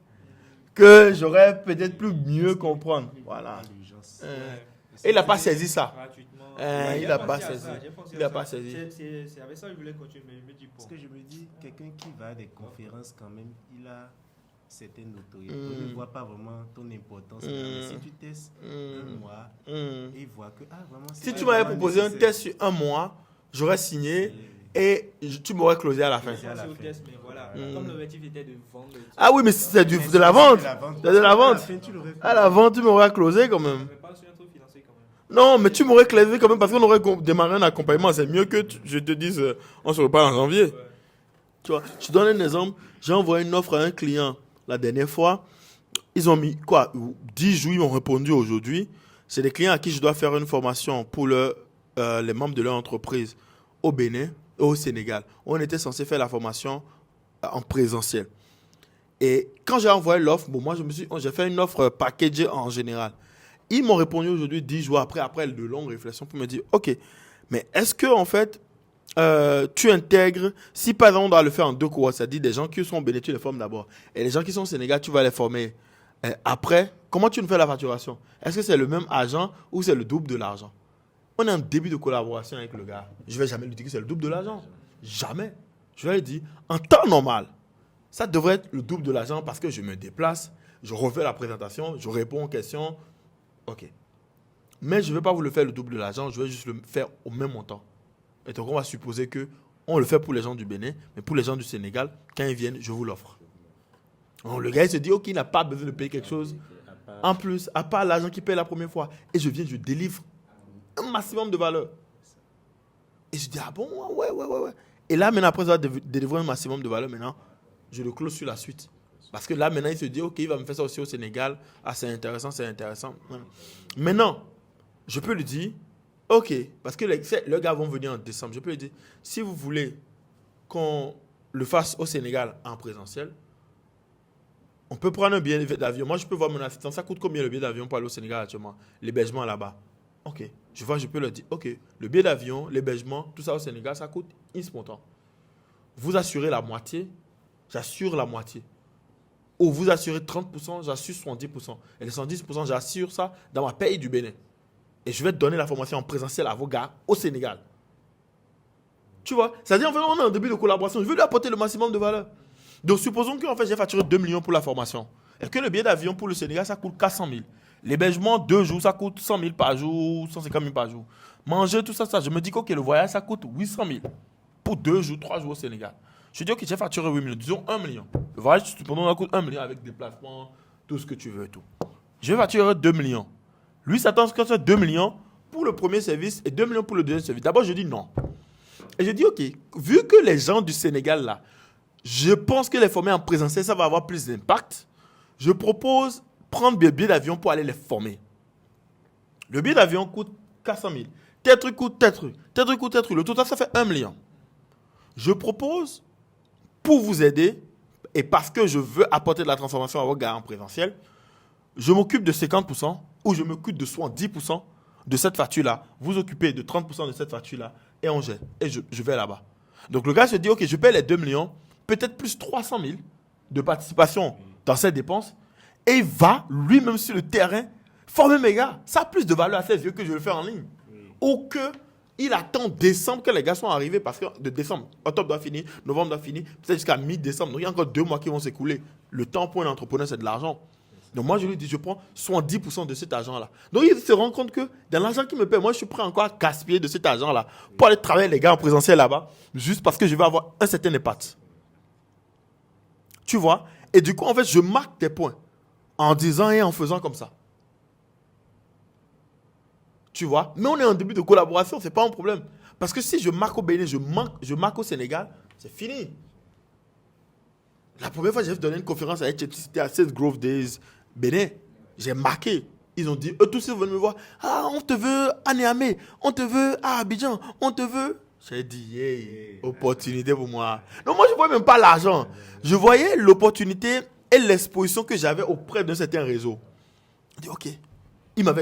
que j'aurais peut-être plus mieux comprendre. Voilà. Et il n'a pas saisi ça. Il n'a pas saisi. Il n'a pas saisi. C'est avec ça que je voulais continuer, mais je me dis Parce que je me dis, quelqu'un qui va à des conférences quand même, il a certaines notoriétés. On ne voit pas vraiment ton importance. Mais si tu testes un mois et vois que, vraiment... Si tu m'avais proposé un test sur un mois, j'aurais signé et tu m'aurais closé à la fin. C'est au test, mais voilà. Comme l'objectif était de vendre... Ah oui, mais c'est de la vente. C'est de la vente. À la vente, tu m'aurais closé quand même. Mais pas sur un truc financier quand même. Non, mais tu m'aurais closé quand même parce qu'on aurait démarré un accompagnement. C'est mieux que je te dise, on se reparle en janvier. Tu vois, je te donne un exemple. J'ai envoyé une offre à un client la dernière fois. Ils ont mis 10 jours, ils m'ont répondu aujourd'hui. C'est des clients à qui je dois faire une formation pour les membres de leur entreprise au Bénin et au Sénégal. On était censé faire la formation en présentiel. Et quand j'ai envoyé l'offre, moi j'ai fait une offre packagée en général. Ils m'ont répondu aujourd'hui 10 jours après de longues réflexions pour me dire, ok, mais est-ce que en fait tu intègres, si par exemple on doit le faire en 2 cohortes, c'est-à-dire des gens qui sont au Bénin, tu les formes d'abord, et les gens qui sont au Sénégal, tu vas les former Après, comment tu nous fais la facturation? Est-ce que c'est le même agent ou c'est le double de l'argent? On est en début de collaboration avec le gars. Je ne vais jamais lui dire que c'est le double de l'argent. Jamais. Je vais lui dire, en temps normal, ça devrait être le double de l'argent parce que je me déplace, je refais la présentation, je réponds aux questions. OK. Mais je ne vais pas vous le faire le double de l'argent, je vais juste le faire au même montant. Et donc, on va supposer qu'on le fait pour les gens du Bénin, mais pour les gens du Sénégal, quand ils viennent, je vous l'offre. Donc, le gars, il se dit, OK, il n'a pas besoin de payer quelque chose. En plus, à part l'argent qu'il paye la première fois, et je viens, je délivre un maximum de valeur. Et je dis, ah bon, ouais. Et là, maintenant, après avoir délivré un maximum de valeur, maintenant, je le close sur la suite. Parce que là, maintenant, il se dit, OK, il va me faire ça aussi au Sénégal. Ah, c'est intéressant. Voilà. Maintenant, je peux lui dire, OK, parce que les gars vont venir en décembre. Je peux lui dire, si vous voulez qu'on le fasse au Sénégal en présentiel, on peut prendre un billet d'avion. Moi, je peux voir mon assistant. Ça coûte combien le billet d'avion pour aller au Sénégal actuellement? L'hébergement là-bas. OK. Je peux leur dire, OK, le billet d'avion, l'hébergement, tout ça au Sénégal, ça coûte X montant. Vous assurez la moitié, j'assure la moitié. Ou vous assurez 30%, j'assure 70%. Et les 70%, j'assure ça dans ma paye du Bénin. Et je vais te donner l'information en présentiel à vos gars au Sénégal. Tu vois? C'est-à-dire, en fait, on est en début de collaboration. Je veux lui apporter le maximum de valeur. Donc, supposons que fait, j'ai facturé 2 millions pour la formation. Et que le billet d'avion pour le Sénégal, ça coûte 400 000. L'hébergement, 2 jours, ça coûte 100 000 par jour, 150 000 par jour. Manger, tout ça. Je me dis que le voyage, ça coûte 800 000 pour 2 jours, 3 jours au Sénégal. Je dis, OK, j'ai facturé 8 millions. Disons 1 million. Le voyage, supposons, ça coûte 1 million avec déplacement, tout ce que tu veux et tout. Je vais facturer 2 millions. Lui s'attend que c'est 2 millions pour le premier service et 2 millions pour le deuxième service. D'abord, je dis non. Et je dis, OK, vu que les gens du Sénégal, là, je pense que les former en présentiel, ça va avoir plus d'impact. Je propose prendre le billet d'avion pour aller les former. Le billet d'avion coûte 400 000. Tel truc coûte tel truc. Tel truc coûte tel truc. Le total, ça fait 1 million. Je propose, pour vous aider, et parce que je veux apporter de la transformation à vos gars en présentiel, je m'occupe de 50% ou je m'occupe de 70% de cette facture-là. Vous occupez de 30% de cette facture-là et on gère. Et je vais là-bas. Donc le gars se dit, OK, je paie les 2 millions, peut-être plus 300 000 de participation dans cette dépense et il va lui-même sur le terrain former mes gars. Ça a plus de valeur à ses yeux que je le fais en ligne. Ou qu'il attend décembre que les gars soient arrivés parce que de décembre, octobre doit finir, novembre doit finir, peut-être jusqu'à mi-décembre. Donc il y a encore 2 mois qui vont s'écouler. Le temps pour un entrepreneur, c'est de l'argent. Donc moi, je lui dis, je prends 70% de cet argent-là. Donc il se rend compte que dans l'argent qu'il me paie, moi, je suis prêt encore à gaspiller de cet argent-là pour aller travailler les gars en présentiel là-bas, juste parce que je vais avoir un certain impact. Tu vois? Et du coup, en fait, je marque des points en disant et en faisant comme ça. Tu vois? Mais on est en début de collaboration, ce n'est pas un problème. Parce que si je marque au Bénin, je marque au Sénégal, c'est fini. La première fois, j'ai donné une conférence avec Chéticité à 16 Grove Days, Bénin. J'ai marqué. Ils ont dit, eux tous ils veulent me voir. Ah, on te veut à Niamey, on te veut à Abidjan, on te veut. J'ai dit, opportunité pour moi. Non, moi, je ne voyais même pas l'argent. Je voyais l'opportunité et l'exposition que j'avais auprès d'un certain réseau. J'ai dit, OK.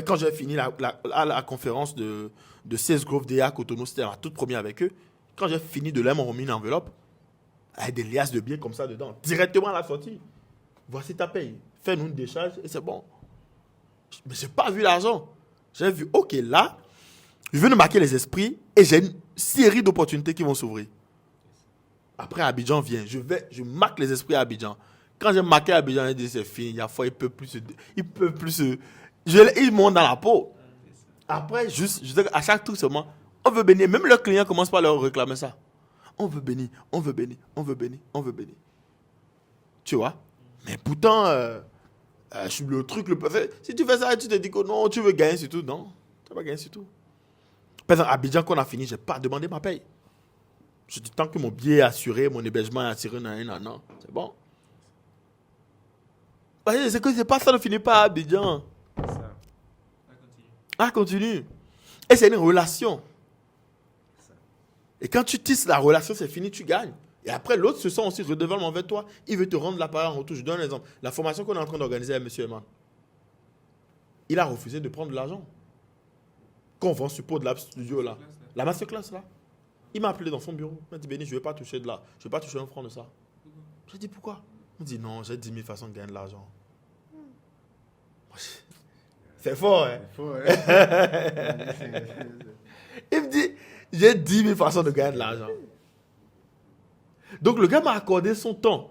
Quand j'avais fini la conférence de 16 Grove Day à Cotonou, c'était la toute première avec eux. Quand j'ai fini de leur remis une enveloppe, avec des liasses de billets comme ça dedans, directement à la sortie. Voici ta paye. Fais-nous une décharge et c'est bon. Mais je n'ai pas vu l'argent. J'ai vu, OK, là, je viens de marquer les esprits et j'ai une série d'opportunités qui vont s'ouvrir. Après, Abidjan vient. Je marque les esprits à Abidjan. Quand j'ai marqué Abidjan, j'ai dit, c'est fini. Il y a fois, il ne peut plus se... Il monte dans la peau. Après, juste, à chaque truc seulement, on veut bénir. Même leurs clients commencent par leur réclamer ça. On veut bénir, on veut bénir, on veut bénir, on veut bénir. Tu vois? Mais pourtant, je suis le truc le plus... Si tu fais ça et tu te dis que non, tu veux gagner sur tout, non. Tu ne vas pas gagner sur tout. Par exemple, à Abidjan, quand on a fini, je n'ai pas demandé ma paye. Je dis, tant que mon billet est assuré, mon hébergement est assuré, non, c'est bon. C'est que c'est pas ça, ne finit pas à Abidjan. Ça. Ah, continue. Et c'est une relation. Et quand tu tisses la relation, c'est fini, tu gagnes. Et après, l'autre se sent aussi redevable envers toi. Il veut te rendre l'appareil en retour. Je donne un exemple. La formation qu'on est en train d'organiser avec M. Eman, il a refusé de prendre de l'argent. Quand on vend support de la studio là, la masterclass là, il m'a appelé dans son bureau. Il m'a dit, Béni, je ne vais pas toucher de là. Je ne vais pas toucher un franc de ça. J'ai dit, pourquoi? Il m'a dit, non, j'ai 10 000 façons de gagner de l'argent. C'est fort, hein? Faut, hein. Il me dit, j'ai 10 000 façons de gagner de l'argent. Donc, le gars m'a accordé son temps.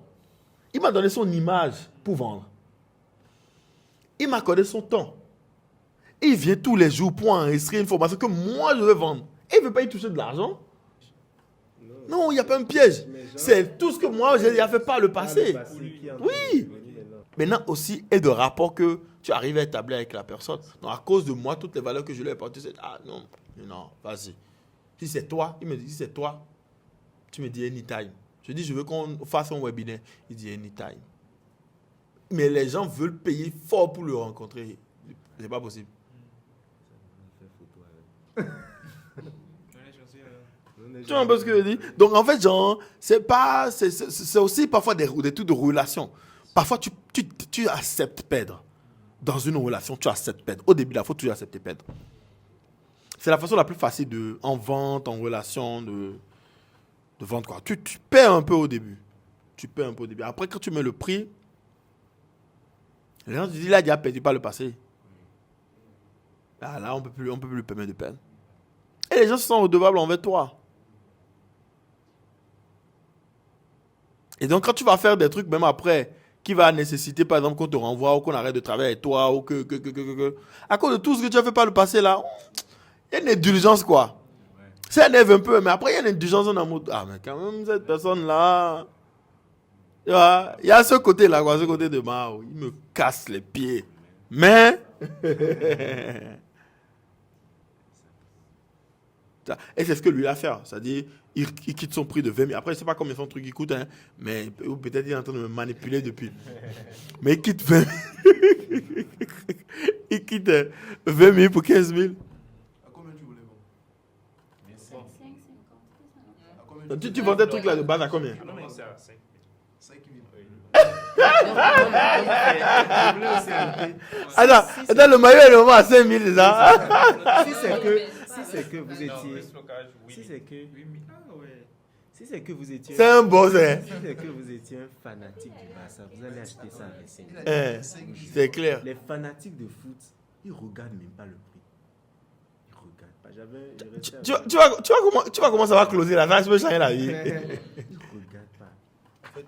Il m'a donné son image pour vendre. Il m'a accordé son temps. Il vient tous les jours pour enregistrer une formation que moi, je veux vendre. Et il ne veut pas y toucher de l'argent. Non, il n'y a pas un piège. C'est tout ce que moi, j'ai déjà fait par le passé. Oui. Maintenant aussi, et de rapport que tu arrives à établir avec la personne. Donc, à cause de moi, toutes les valeurs que je lui ai apportées, c'est ah non, vas-y. Si c'est toi, il me dit, si c'est toi, tu me dis anytime. Je dis, je veux qu'on fasse un webinaire. Il dit anytime. Mais les gens veulent payer fort pour le rencontrer. C'est pas possible. Tu vois un peu ce que je dis? Donc, en fait, genre, c'est aussi parfois des trucs de relation. Parfois, tu acceptes perdre. Dans une relation, tu acceptes perdre. Au début, il faut toujours accepter perdre. C'est la façon la plus facile en vente, en relation, de vendre quoi. Tu perds un peu au début. Après, quand tu mets le prix, les gens te disent, il a déjà perdu par le passé. Là, on peut plus lui permettre de perdre. Et les gens se sentent redevables envers toi. Et donc, quand tu vas faire des trucs, même après, qui va nécessiter, par exemple, qu'on te renvoie ou qu'on arrête de travailler avec toi, ou à cause de tout ce que tu as fait par le passé, là, il y a une indulgence, quoi. Ça énerve un peu, mais après, il y a une indulgence en amour. Ah, mais quand même, cette personne-là, il y a ce côté-là, quoi, ce côté de Mao. Il me casse les pieds. Mais... Et c'est ce que lui a fait. C'est-à-dire, il quitte son prix de 20 000. Après, je ne sais pas combien son truc il coûte, hein, mais peut-être il est en train de me manipuler depuis. Mais il quitte 20 000. Il quitte 20 000 pour 15 000. À combien tu voulais vendre? 5,50. Tu vendais le truc là de base à combien? 5 000. Attends, le maillot est le moment à 5 000 déjà. Si c'est que vous étiez C'est un boss, hein. Si c'est que vous étiez un fanatique du Barça, vous allez acheter ça avec 5 000. C'est clair. Les fanatiques de foot, ils regardent même pas le prix. Ils regardent pas. Tu vois comment ça va closer là. Ça peut changer la vie. Ils regardent pas. En fait,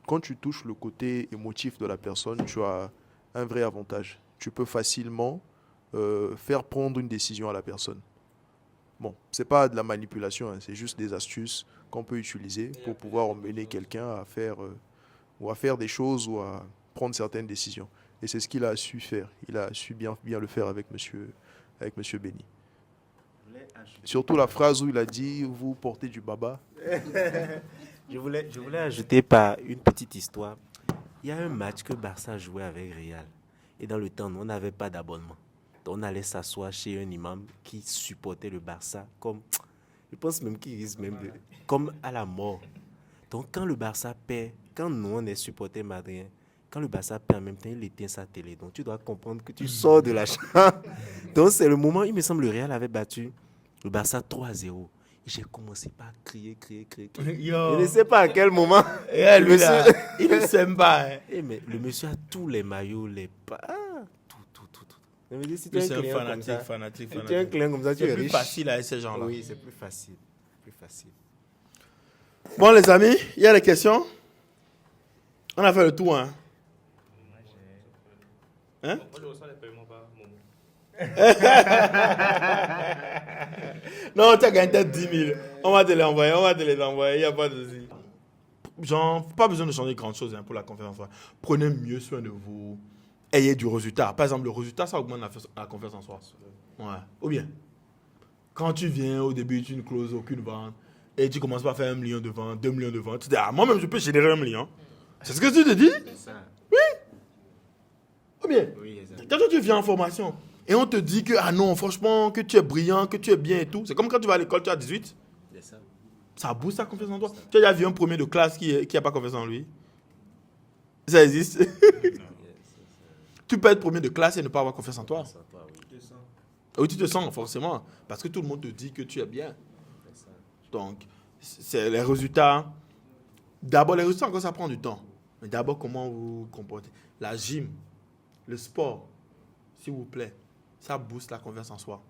quand tu touches le côté émotif de la personne, tu as un vrai avantage. Tu peux facilement faire prendre une décision à la personne. Bon, c'est pas de la manipulation, hein, c'est juste des astuces qu'on peut utiliser pour pouvoir emmener quelqu'un à faire des choses ou à prendre certaines décisions. Et c'est ce qu'il a su faire. Il a su bien le faire avec Monsieur Benny. Surtout la phrase où il a dit « vous portez du baba ». Je voulais ajouter par une petite histoire. Il y a un match que Barça jouait avec Real. Et dans le temps, on n'avait pas d'abonnement. Donc on allait s'asseoir chez un imam qui supportait le Barça comme, je pense même qu'il risque même comme à la mort. Donc quand le Barça perd, quand nous on est supporter madrien, quand le Barça perd en même temps, il éteint sa télé. Donc tu dois comprendre que tu sors de la chambre. Donc c'est le moment, il me semble, le Real avait battu le Barça 3-0. J'ai commencé par crier. Je ne sais pas à quel moment. Lui, là, il ne s'aime pas. Hein. Mais le monsieur a tous les maillots, les pas. Tout. Je me dis, si tu C'est es un fanatique. Tu es un client comme ça, tu es riche. C'est plus facile avec ces gens-là. Oui, c'est plus facile. Bon, les amis, il y a des questions? On a fait le tour, hein? Hein? Moi, je reçois les paiements par Momo. Non, tu as gagné peut-être 10 000. On va te les envoyer, il n'y a pas de souci. Genre, pas besoin de changer grand chose, hein, pour la confiance en soi. Prenez mieux soin de vous. Ayez du résultat. Par exemple, le résultat, ça augmente la confiance en soi. Ouais. Ou bien, quand tu viens au début, tu ne closes aucune vente et tu commences par faire 1 million de ventes, 2 millions de ventes, tu te dis, moi-même, je peux générer 1 million. C'est ce que tu te dis? C'est ça. Oui. Ou bien, Oui, exactement. quand tu viens en formation et on te dit que, non, franchement, que tu es brillant, que tu es bien et tout, c'est comme quand tu vas à l'école, tu as 18. C'est ça. Ça booste ta confiance en toi. Tu as déjà vu un premier de classe qui n'a pas confiance en lui? Ça existe. Tu peux être premier de classe et ne pas avoir confiance en toi. Oui, tu te sens forcément. Parce que tout le monde te dit que tu es bien. Donc, c'est les résultats. D'abord, les résultats, encore ça prend du temps. Mais d'abord, comment vous vous comportez. La gym, le sport, s'il vous plaît. Ça booste la confiance en soi.